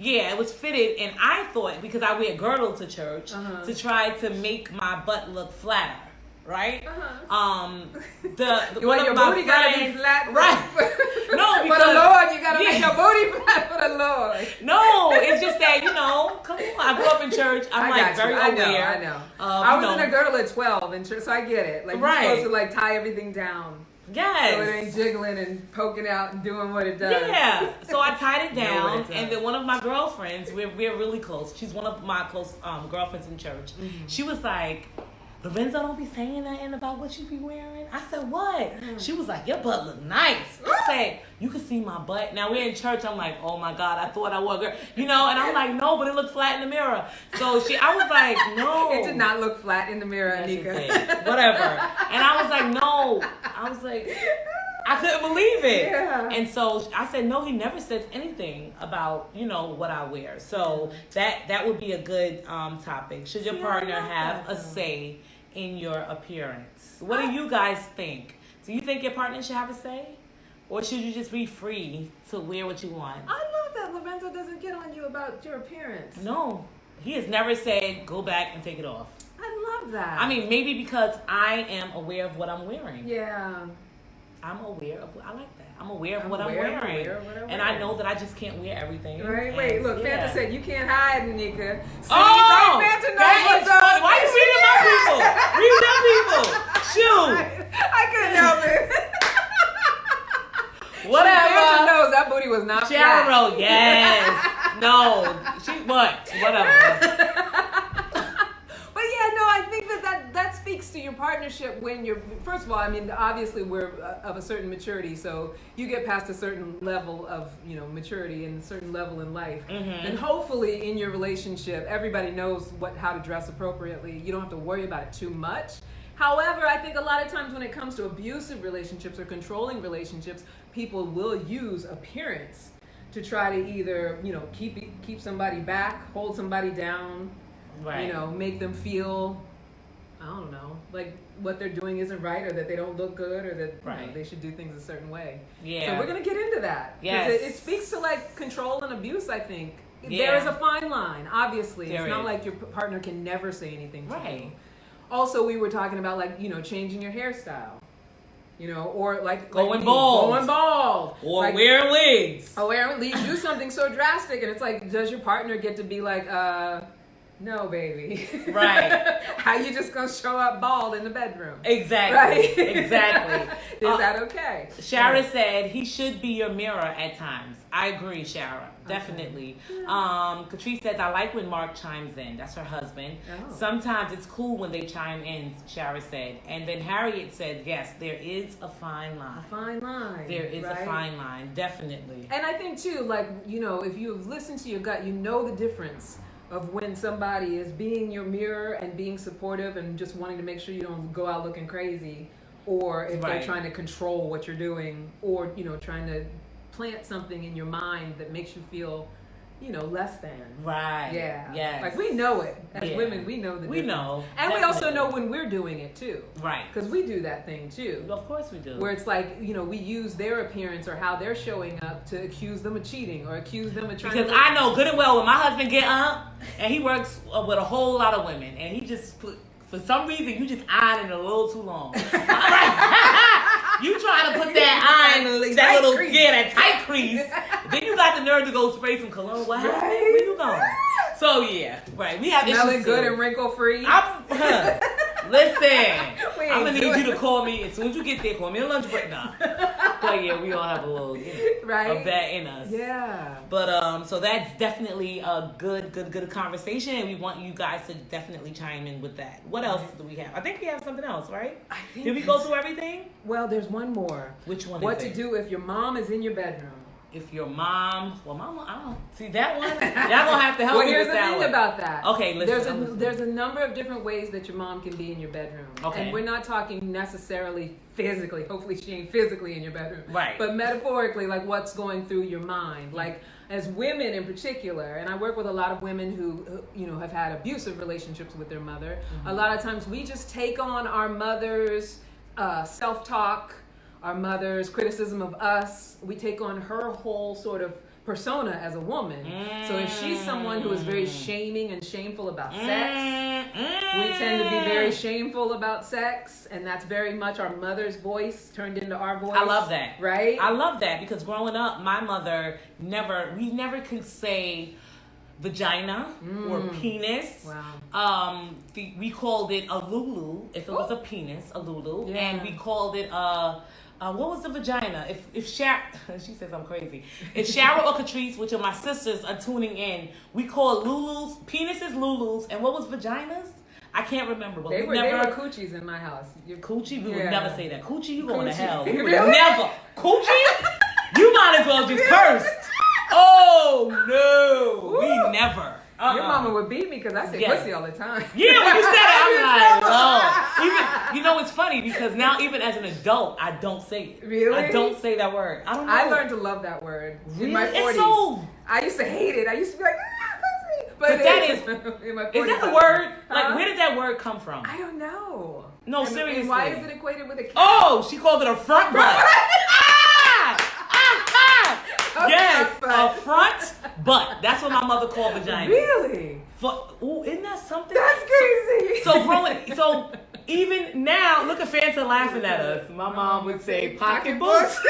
Yeah, it was fitted, and I thought, because I wear a girdle to church, to try to make my butt look flatter, right? Well, your booty gotta be flat, right? No, because for the Lord, you gotta make your booty flat for the Lord. No, it's just that, you know, come on. I grew up in church. I'm like very aware. I know. I was in a girdle at 12 in church, so I get it. Like, you're supposed to like tie everything down. Yes. So it ain't jiggling and poking out and doing what it does. Yeah. So I tied it down, and then one of my girlfriends, we're really close. She's one of my close girlfriends in church. She was like, Lorenzo, don't be saying nothing about what you be wearing. I said, what? She was like, your butt look nice. I said, you can see my butt. Now we're in church. I'm like, oh my God, I thought I was a girl. You know, and I'm like, no, but it looked flat in the mirror. So I was like, no. It did not look flat in the mirror, Nneka. Whatever. And I was like, no. I was like, I couldn't believe it. Yeah. And so I said, no, he never says anything about, you know, what I wear. So that would be a good topic. Should your partner have a say in your appearance? What do you guys think? Do you think your partner should have a say? Or should you just be free to wear what you want? I love that Lorenzo doesn't get on you about your appearance. No. He has never said, go back and take it off. I love that. I mean, maybe because I am aware of what I'm wearing. Yeah. I'm aware of, I like that. I'm aware of what I'm wearing. And I know that I just can't wear everything. Right, wait, look, yeah. Fanta said you can't hide, Nneka. See, Oh! right, Fanta knows That what's is funny. up. Why you reading my people? Read them people. Shoot. I couldn't help it. Whatever. Fanta knows that booty was not flat. Cheryl, yes. No. She, what? Whatever. But yeah, no, I think that speaks to your partnership when you're, first of all, I mean, obviously we're of a certain maturity, so you get past a certain level of, you know, maturity and a certain level in life. And hopefully in your relationship, everybody knows how to dress appropriately. You don't have to worry about it too much. However, I think a lot of times when it comes to abusive relationships or controlling relationships, people will use appearance to try to either, you know, keep somebody back, hold somebody down, Right. you know, make them feel, I don't know, like what they're doing isn't right, or that they don't look good, or that you know, they should do things a certain way. Yeah. So we're going to get into that. Yes. It speaks to like control and abuse, I think. Yeah. There is a fine line, obviously. There It's not is. like your partner can never say anything to Right. you. Also, we were talking about like, you know, changing your hairstyle. You know, or like Going bald. Going bald. Or like, wearing wigs. or wearing wigs. Do something so drastic, and it's like, does your partner get to be like, no, baby. Right. How you just gonna show up bald in the bedroom? Exactly. Right? Exactly. Is that okay? Shara said he should be your mirror at times. I agree, Shara. Definitely. Catrice says, I like when Mark chimes in. That's her husband. Oh. Sometimes it's cool when they chime in, Shara said. And then Harriet said, yes, there is a fine line. A fine line. There is right? a fine line, definitely. And I think too, like, you know, if you've listened to your gut, you know the difference of when somebody is being your mirror and being supportive and just wanting to make sure you don't go out looking crazy, or if they're trying to control what you're doing, or, you know, trying to plant something in your mind that makes you feel, you know, less than. Right. Yeah. Yes. Like, we know it. As Yeah. women, we know the difference. We know. And we Definitely. also know when we're doing it too. Right. Because we do that thing too. Of course we do. Where it's like, you know, we use their appearance or how they're showing up to accuse them of cheating or accuse them of trying Because to... I know good and well when my husband get up and he works with a whole lot of women and he just put, for some reason, you just iron it a little too long. You trying to put that iron, that little, that tight crease. Then you got the nerve to go spray some cologne. What happened? Where you going? So yeah, right. We have Smelling issues good too. and wrinkle free. Listen, We I'm gonna ain't need doing you to call me as soon as you get there. Call me on lunch break now. But yeah, we all have a little, you know, Right. of that in us. Yeah. But so that's definitely a good conversation, and we want you guys to definitely chime in with that. What else do we have? I think we have something else, right? I think Did we go through everything? Well, there's one more. Which one? What is to it? do if your mom is in your bedroom if your mom, well, mama, I don't see that one. Y'all gonna have to help me Here's with the that thing one. about that. Okay, listen. There's a number of different ways that your mom can be in your bedroom. Okay. And we're not talking necessarily physically. Hopefully she ain't physically in your bedroom. Right. But metaphorically, like what's going through your mind. Like as women in particular, and I work with a lot of women who have had abusive relationships with their mother. A lot of times we just take on our mother's self-talk, our mother's criticism of us. We take on her whole sort of persona as a woman. So if she's someone who is very shaming and shameful about sex, we tend to be very shameful about sex, and that's very much our mother's voice turned into our voice. I love that. Right? I love that because growing up, my mother we never could say vagina or penis. Wow. We called it a lulu if it was a penis, a lulu, Yeah. and we called it what was the vagina? If Shara, she says I'm crazy. If Shara or Catrice, which are my sisters, are tuning in, we call lulus, penises lulus, and what was vaginas? I can't remember, but They we were never. coochies in my house. Coochie? We would Yeah. never say that. Coochie, you going to Coochie. hell. We would Really? never. Coochie? You might as well just curse. Oh, no. We never. Your mama would beat me because I say Yes. pussy all the time. Yeah, when you said it, I'm like, Lord. It's funny because now even as an adult, I don't say it. Really? I don't say that word. I don't know. I learned to love that word in my 40s. It's so... I used to hate it. I used to be like, pussy. But that is... in my 40s. Is that the word? Like, Huh? where did that word come from? I don't know. No, And seriously. why is it equated with a cat? Oh, she called it a front butt. Yes, a front butt. That's what my mother called vagina. Really? Ooh, isn't that something? That's crazy. So even now, look at Fanta laughing at us. My mom would say pocketbooks.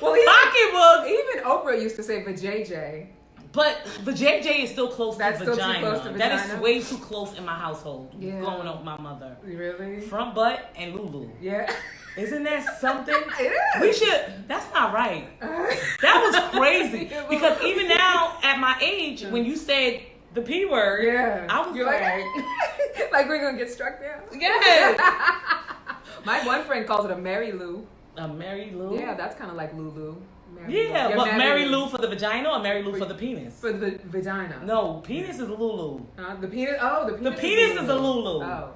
Well, Pocketbooks. even Oprah used to say vajayjay. But the JJ is still close That's to still too vagina. close to That vagina? is way too close in my household. Yeah. Growing up with my mother. Really? Front butt and Lulu. Yeah. Isn't that something? It is. We should. That's not right. That was crazy. Because even now, at my age, when you said the P word, Yeah. I was You're like, like we're gonna get struck down. yes. My one friend calls it a Mary Lou. A Mary Lou? Yeah, that's kind of like Lulu. Mary Yeah, Lou. but Mary Lou for the vagina or Mary Lou for the penis? For the vagina. No, penis is Lulu. The penis. Oh, the The penis. penis is a Lulu. Oh.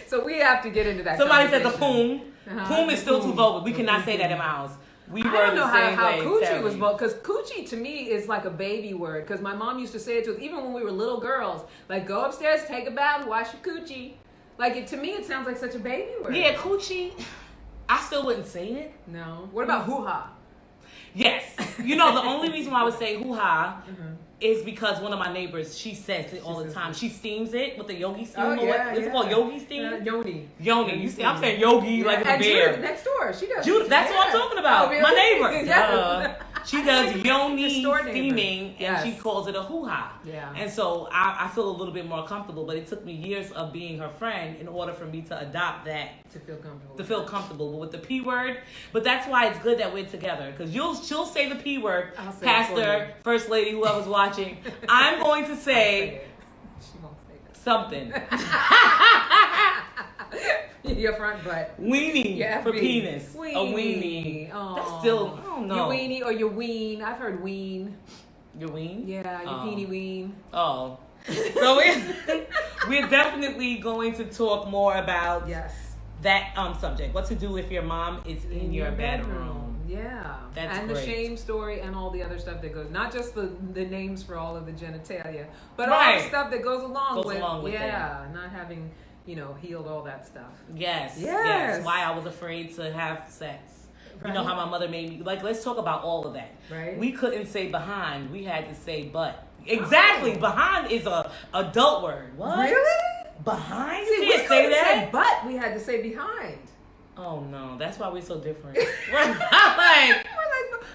So we have to get into that. Somebody said the conversation. poom. Poom is still too Poom. vulgar. We cannot say that in my house. We I were don't know the same how way. coochie Terry. was vulgar, because coochie to me is like a baby word. Because my mom used to say it to us even when we were little girls. Like, go upstairs, take a bath, wash your coochie. Like, to me, it sounds like such a baby word. Yeah, coochie. I still wouldn't say it. No. What about hoo-ha? Yes. You know, the only reason why I would say hoo-ha is because one of my neighbors, she says it all the time. She steams it with the yogi steam. Oh, or yeah, what? Is it called yogi steam? Yoni. Yoni. You see, I'm saying yogi like it's a And bear. Judith next door, she does. Judith, that's what I'm talking about. Oh, really? My neighbor. Yeah. She does Your yoni store neighbor. steaming, Yes. and she calls it a hoo-ha. Yeah. And so I feel a little bit more comfortable, but it took me years of being her friend in order for me to adopt that. To feel comfortable. To feel comfortable with the P word. But that's why it's good that we're together. Because she'll say the P word, I'll say it for Pastor, you. First Lady, whoever's watching. I'm going to say She won't say that. something. Your front butt. Weenie Your for FB. penis. A weenie. Aw. That's still, I don't know. Your weenie or your ween. I've heard ween. Your ween? Yeah, your Oh. peenie ween. Oh. So we're definitely going to talk more about Yes. that subject. What to do if your mom is in your bedroom. Yeah. That's and great. the shame story and all the other stuff that goes, not just the names for all of the genitalia, but all Right. the stuff that goes along Goes with, along with not having, healed all that stuff. Yes. Yes. Why I was afraid to have sex. You know Right. how my mother made me. Like, let's talk about all of that. Right. We couldn't say behind. We had to say butt. Exactly. Oh. Behind is a adult word. What? Really? Behind? See, You we can't say couldn't that. say but, we had to say behind. Oh no, that's why we're so different. We're not like.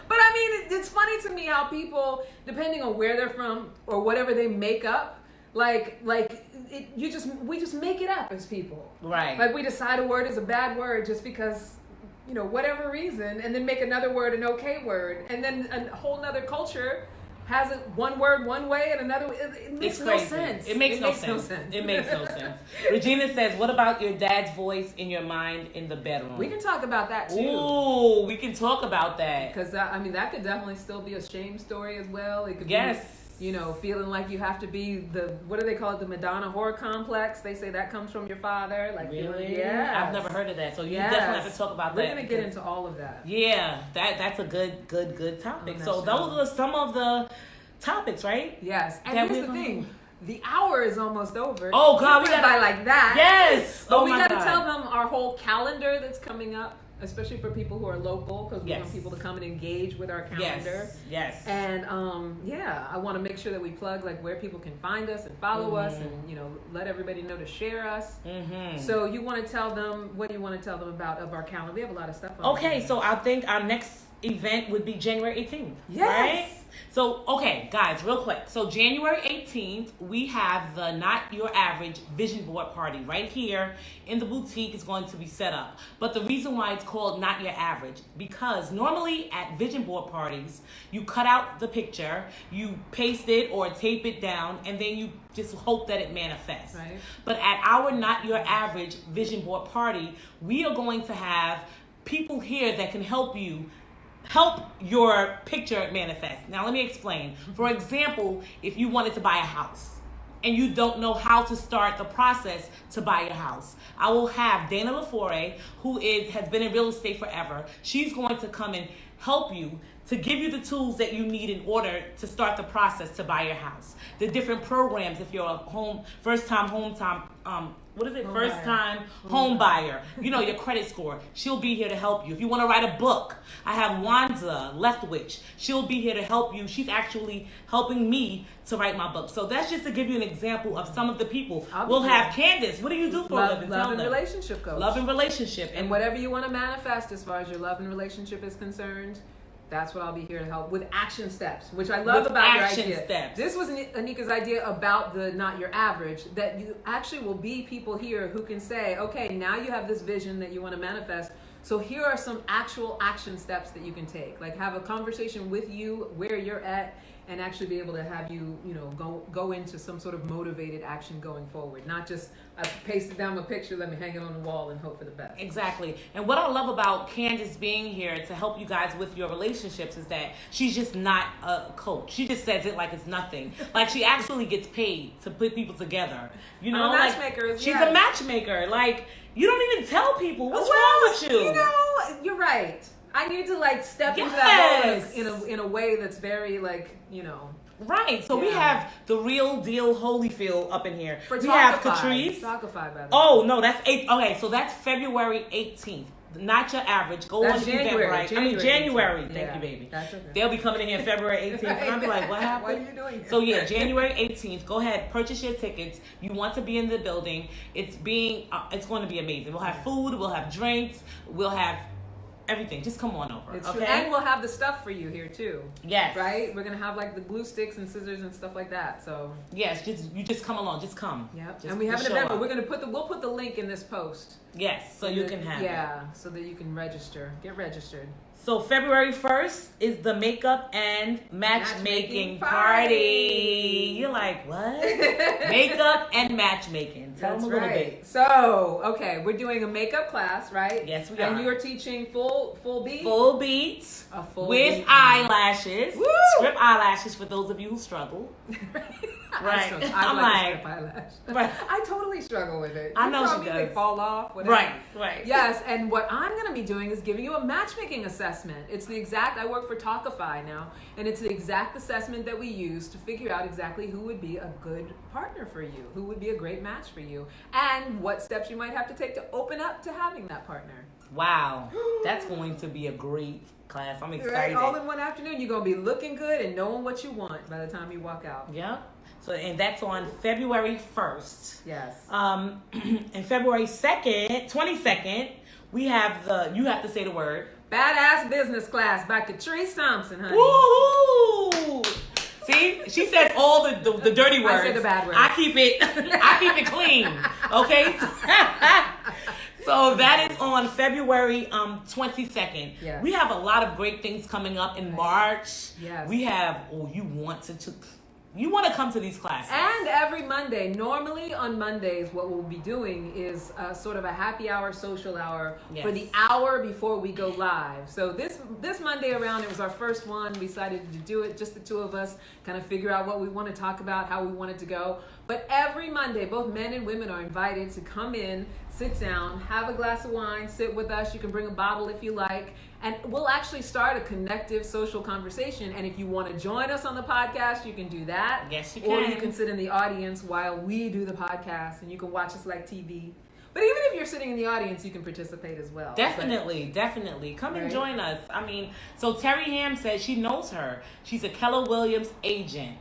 But I mean, it's funny to me how people, depending on where they're from or whatever they make up, we just make it up as people. Right. Like we decide a word is a bad word just because, whatever reason, and then make another word an okay word, and then a whole nother culture has it one word one way and another way. It makes no sense. It makes no sense. It makes no sense. Regina says, what about your dad's voice in your mind in the bedroom? We can talk about that too. Ooh, we can talk about that. Because, I mean, that could definitely still be a shame story as well. It could yes. be, you know, feeling like you have to be what do they call it? The Madonna horror complex. They say that comes from your father. Like, really? Yeah. I've never heard of that. So you definitely have to talk about that. We're going to get into all of that. Yeah, that's a good topic. So those are some of the topics, right? Yes. And here's the thing. The hour is almost over. Oh, God. We got by like that. Yes. But we got to tell them our whole calendar that's coming up. Especially for people who are local, because we want people to come and engage with our calendar. Yes. And I want to make sure that we plug like where people can find us and follow us, and let everybody know to share us. Mm-hmm. So you want to tell them what do you want to tell them about of our calendar? We have a lot of stuff on Okay, there. so I think our next event would be January 18th. Yes. Right? So, okay, guys, real quick. So, January 18th, we have the Not Your Average Vision Board Party right here in the boutique. Is going to be set up. But the reason why it's called Not Your Average, because normally at vision board parties, you cut out the picture, you paste it or tape it down, and then you just hope that it manifests. Right. But at our Not Your Average Vision Board Party, we are going to have people here that can help your picture manifest. Now, let me explain. For example, if you wanted to buy a house and you don't know how to start the process to buy your house, I will have Dana LaFore, who has been in real estate forever. She's going to come and help you to give you the tools that you need in order to start the process to buy your house. The different programs, if you're a first-time home buyer, your credit score. She'll be here to help you. If you want to write a book, I have Wanza Leftwich. She'll be here to help you. She's actually helping me to write my book. So that's just to give you an example of some of the people. We'll have Candace. What do you do for a living? Love and relationship coach. Love and relationship. And whatever you want to manifest as far as your love and relationship is concerned, that's what I'll be here to help with action steps, which I love about your idea. Steps. This was Nneka's idea about the Not Your Average, that you actually will be people here who can say, okay, now you have this vision that you want to manifest. So here are some actual action steps that you can take. Like have a conversation with you where you're at and actually be able to have you, go into some sort of motivated action going forward. Not just, I pasted down my picture, let me hang it on the wall and hope for the best. Exactly. And what I love about Candace being here to help you guys with your relationships is that she's just not a coach. She just says it like it's nothing. Like she actually gets paid to put people together. I'm a matchmaker. She's a matchmaker. Like, you don't even tell people what's wrong with you. You're right. I need to step into that role in a way that's very Right. So we have the real deal Holyfield up in here. We have Catrice. Talkify, by the way. Oh no, that's 8. Okay, so that's February 18th. Not Your Average. Go on Eventbrite. January. Thank you, baby. That's okay. They'll be coming in here February 18th, and I'll be like, what happened? What are you doing here? So yeah, January 18th. Go ahead, purchase your tickets. You want to be in the building. It's going to be amazing. We'll have food. We'll have drinks. We'll have everything. Just come on over. It's okay. True. And we'll have the stuff for you here too. Yes. Right? We're gonna have the glue sticks and scissors and stuff like that. So yes, you just come along. Just come. Yep. And we have an event, but we're gonna we'll put the link in this post. Yes, so you can have it. So that you can register. Get registered. So February 1st is the makeup and matchmaking party. You're like, what? Makeup and matchmaking. Tell them a little bit. So, okay, we're doing a makeup class, right? Yes, we are. And you're teaching full beat? Full beats. With eyelashes. Woo! Strip eyelashes for those of you who struggle. Right. I'm like eyelash. Right. I totally struggle with it. I know she does. They fall off. Whatever. Right. Yes, and what I'm going to be doing is giving you a matchmaking assessment. It's the exact, I work for Talkify now, and it's the exact assessment that we use to figure out exactly who would be a good partner for you, who would be a great match for you, and what steps you might have to take to open up to having that partner. Wow. That's going to be a great class. I'm excited. Right, all in one afternoon. You're going to be looking good and knowing what you want by the time you walk out. Yep. So, and that's on February 1st. Yes. And February 22nd, we have you have to say the word. Badass Business Class by Catrice Thompson, honey. Woohoo! See, she says all the dirty words. I say the bad words. I keep it clean. Okay. So that is on February 22nd. Yes. We have a lot of great things coming up in March. Yes. We have, you want to come to these classes. And every Monday, normally on Mondays, what we'll be doing is sort of a happy hour, social hour for the hour before we go live. So this Monday around, it was our first one. We decided to do it, just the two of us, kind of figure out what we want to talk about, how we want it to go. But every Monday, both men and women are invited to come in, sit down, have a glass of wine, sit with us. You can bring a bottle if you like. And we'll actually start a connective social conversation. And if you want to join us on the podcast, you can do that. Yes, you can. Or you can sit in the audience while we do the podcast, and you can watch us like TV. But even if you're sitting in the audience, you can participate as well. Definitely. Come and join us. I mean, so Terry Ham says she knows her. She's a Keller Williams agent.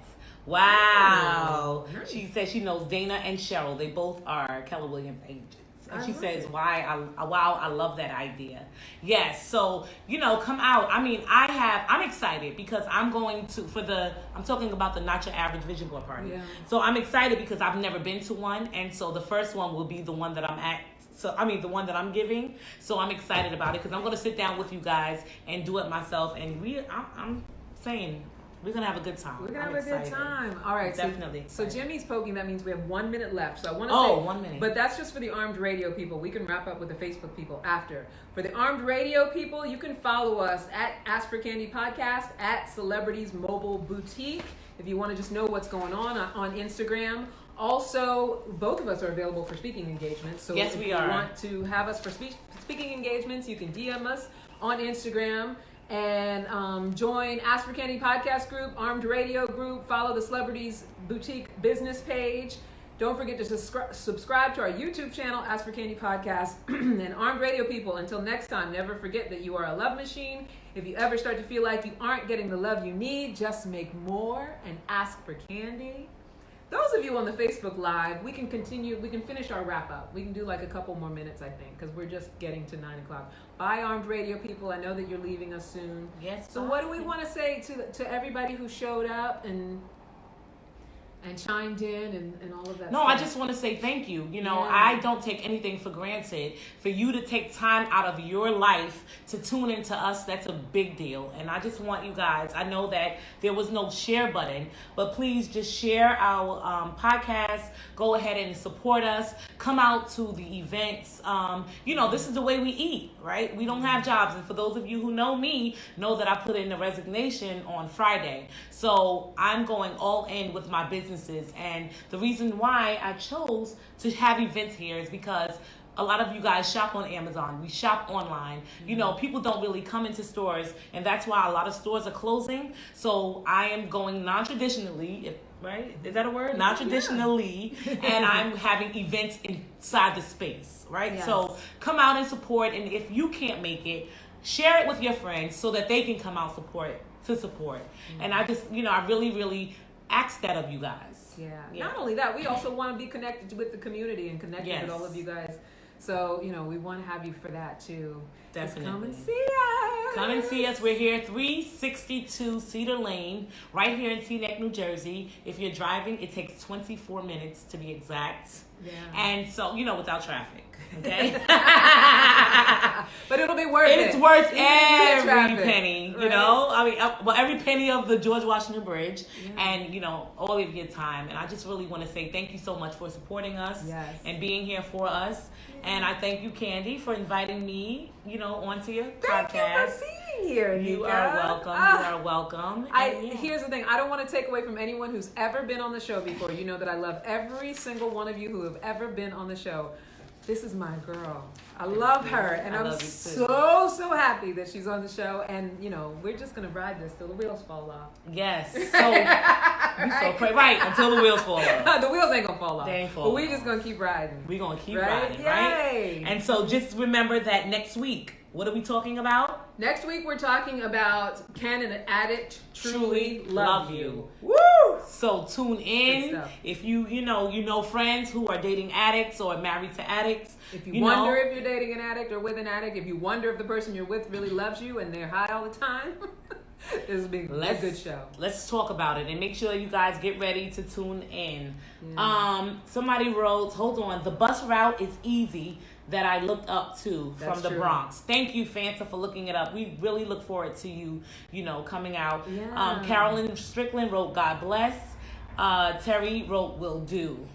Wow. Nice. She says she knows Dana and Cheryl. They both are Keller Williams agents. And she says, wow, I love that idea. Yes, so, come out. I mean, I'm excited because I'm going to, I'm talking about the Not Your Average Vision Board Party. Yeah. So I'm excited because I've never been to one. And so the first one will be the one that I'm at. The one that I'm giving. So I'm excited about it because I'm going to sit down with you guys and do it myself. And I'm saying, we're going to have a good time. We're going to have a good time. All right. Definitely. So Jimmy's poking. That means we have 1 minute left. So I want to say. 1 minute. But that's just for the Armed Radio people. We can wrap up with the Facebook people after. For the Armed Radio people, you can follow us at Ask for Candy Podcast, at Celebrities Mobile Boutique. If you want to just know what's going on Instagram. Also, both of us are available for speaking engagements. So yes, if we you are. want to have us for speaking engagements, you can DM us on Instagram. And join Ask for Candy podcast group, Armed Radio group, follow the Celebrities Boutique business page. Don't forget to subscribe to our YouTube channel, Ask for Candy Podcast. And Armed Radio people, until next time, never forget that you are a love machine. If you ever start to feel like you aren't getting the love you need, just make more and ask for candy. Those of you on the Facebook Live, we can finish our wrap up. We can do like a couple more minutes, I think, because we're just getting to 9 o'clock. Bye, Armed Radio people. I know that you're leaving us soon. Yes. So what do we want to say to everybody who showed up and chimed in and all of that No, stuff? I just want to say thank you. I don't take anything for granted. For you to take time out of your life to tune into us, that's a big deal. And I just want you guys, I know that there was no share button, but please just share our podcast. Go ahead and support us. Come out to the events. This is the way we eat, right? We don't have jobs. And for those of you who know me, know that I put in a resignation on Friday. So I'm going all in with my business. And the reason why I chose to have events here is because a lot of you guys shop on Amazon. We shop online. People don't really come into stores, and that's why a lot of stores are closing. So I am going non-traditionally, right? Is that a word? Non-traditionally, and I'm having events inside the space, right? Yes. So come out and support, and if you can't make it, share it with your friends so that they can come out to support. And I just, I really, really ask that of you guys. Yeah. Not only that, we also want to be connected with the community and connected with all of you guys. So, we want to have you for that too. Definitely. Just come and see us. Come and see us. We're here 362 Cedar Lane, right here in Teaneck, New Jersey. If you're driving, it takes 24 minutes to be exact. Yeah. And so, without traffic. Okay? But it'll be worth it. It's worth Even every penny, right? every penny of the George Washington Bridge and, all of your time. And I just really want to say thank you so much for supporting us and being here for us. And I thank you, Candy, for inviting me, onto your podcast. Thank you for being here, Nneka. You are welcome. You are welcome. Here's the thing. I don't want to take away from anyone who's ever been on the show before. You know that I love every single one of you who have ever been on the show. This is my girl. I love her, and I'm so happy that she's on the show. And we're just gonna ride this till the wheels fall off. Yes. So right until the wheels fall off. The wheels ain't gonna fall off. They ain't fall but we off. just gonna keep riding. We're gonna keep riding, right? And so just remember that next week, what are we talking about? Next week we're talking about can an addict truly love you? Woo! So tune in. If you know friends who are dating addicts or married to addicts. If you wonder if you're dating an addict or with an addict, if you wonder if the person you're with really loves you and they're high all the time, this will be a good show. Let's talk about it and make sure you guys get ready to tune in. Yeah. Somebody wrote, hold on, the bus route is easy. that I looked up to That's from the true. Bronx. Thank you, Fanta, for looking it up. We really look forward to you, coming out. Yeah. Carolyn Strickland wrote God Bless. Terry wrote Will Do.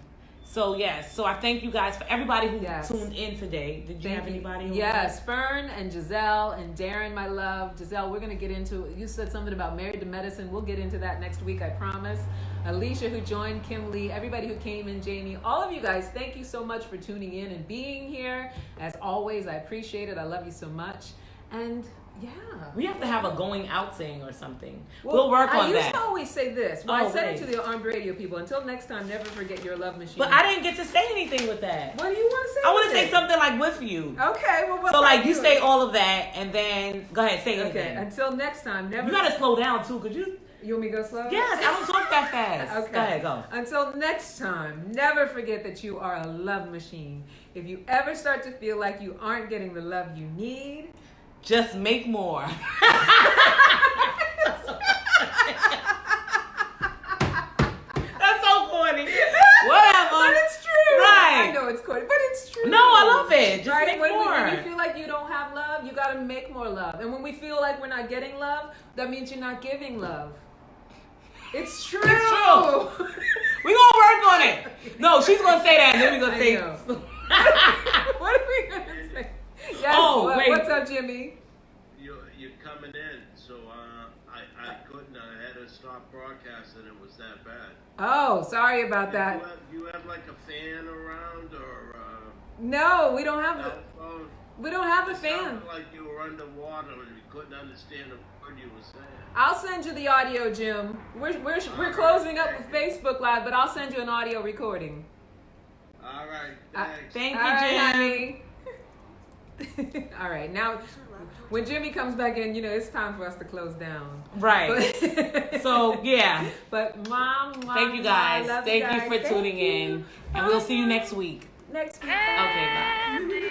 So yes, so I thank you guys for everybody who tuned in today. Did you have anybody? Yes, Fern and Giselle and Darren, my love. Giselle, we're going to get into, you said something about Married to Medicine. We'll get into that next week, I promise. Alicia who joined, Kim Lee, everybody who came in, Jamie, all of you guys, thank you so much for tuning in and being here. As always, I appreciate it. I love you so much. And yeah. We have to have a going out saying or something. We'll work on that. I used to always say this. Well, I said right. it to the armed radio people. Until next time, never forget your love machine. But I didn't get to say anything with that. What do you want to say? I want to say something like with you. Okay. Well, what so like you doing? say all of that and then go ahead, say anything. Okay. Until next time, never. You gotta slow down too, could you? You want me to go slow? Yes, I don't talk that fast. Okay. Go ahead, go. Until next time, never forget that you are a love machine. If you ever start to feel like you aren't getting the love you need, just make more. That's so corny. Whatever. But it's true. Right. I know it's corny, but it's true. No, I love it. Just right? make when more. When you feel like you don't have love, you got to make more love. And when we feel like we're not getting love, that means you're not giving love. It's true. It's true. We're going to work on it. No, she's going to say that and then we're going to say what are we going to say? Yes, wait. What's up, Jimmy? You're coming in, so I couldn't. I had to stop broadcasting. It was that bad. Oh, sorry about that. You have like a fan around or No, we don't have cell phone? we don't have a It fan. sounded like you were underwater and you couldn't understand a word you were saying. I'll send you the audio, Jim. We're closing up with Facebook Live, but I'll send you an audio recording. All right, thanks. Thank you, All right, Jim. honey. All right, now when Jimmy comes back in, it's time for us to close down. Right. But, So, yeah. But Mom, Thank you guys. I love Thank you guys. for tuning Thank in. you. And we'll see you next week. Next week. Okay, bye.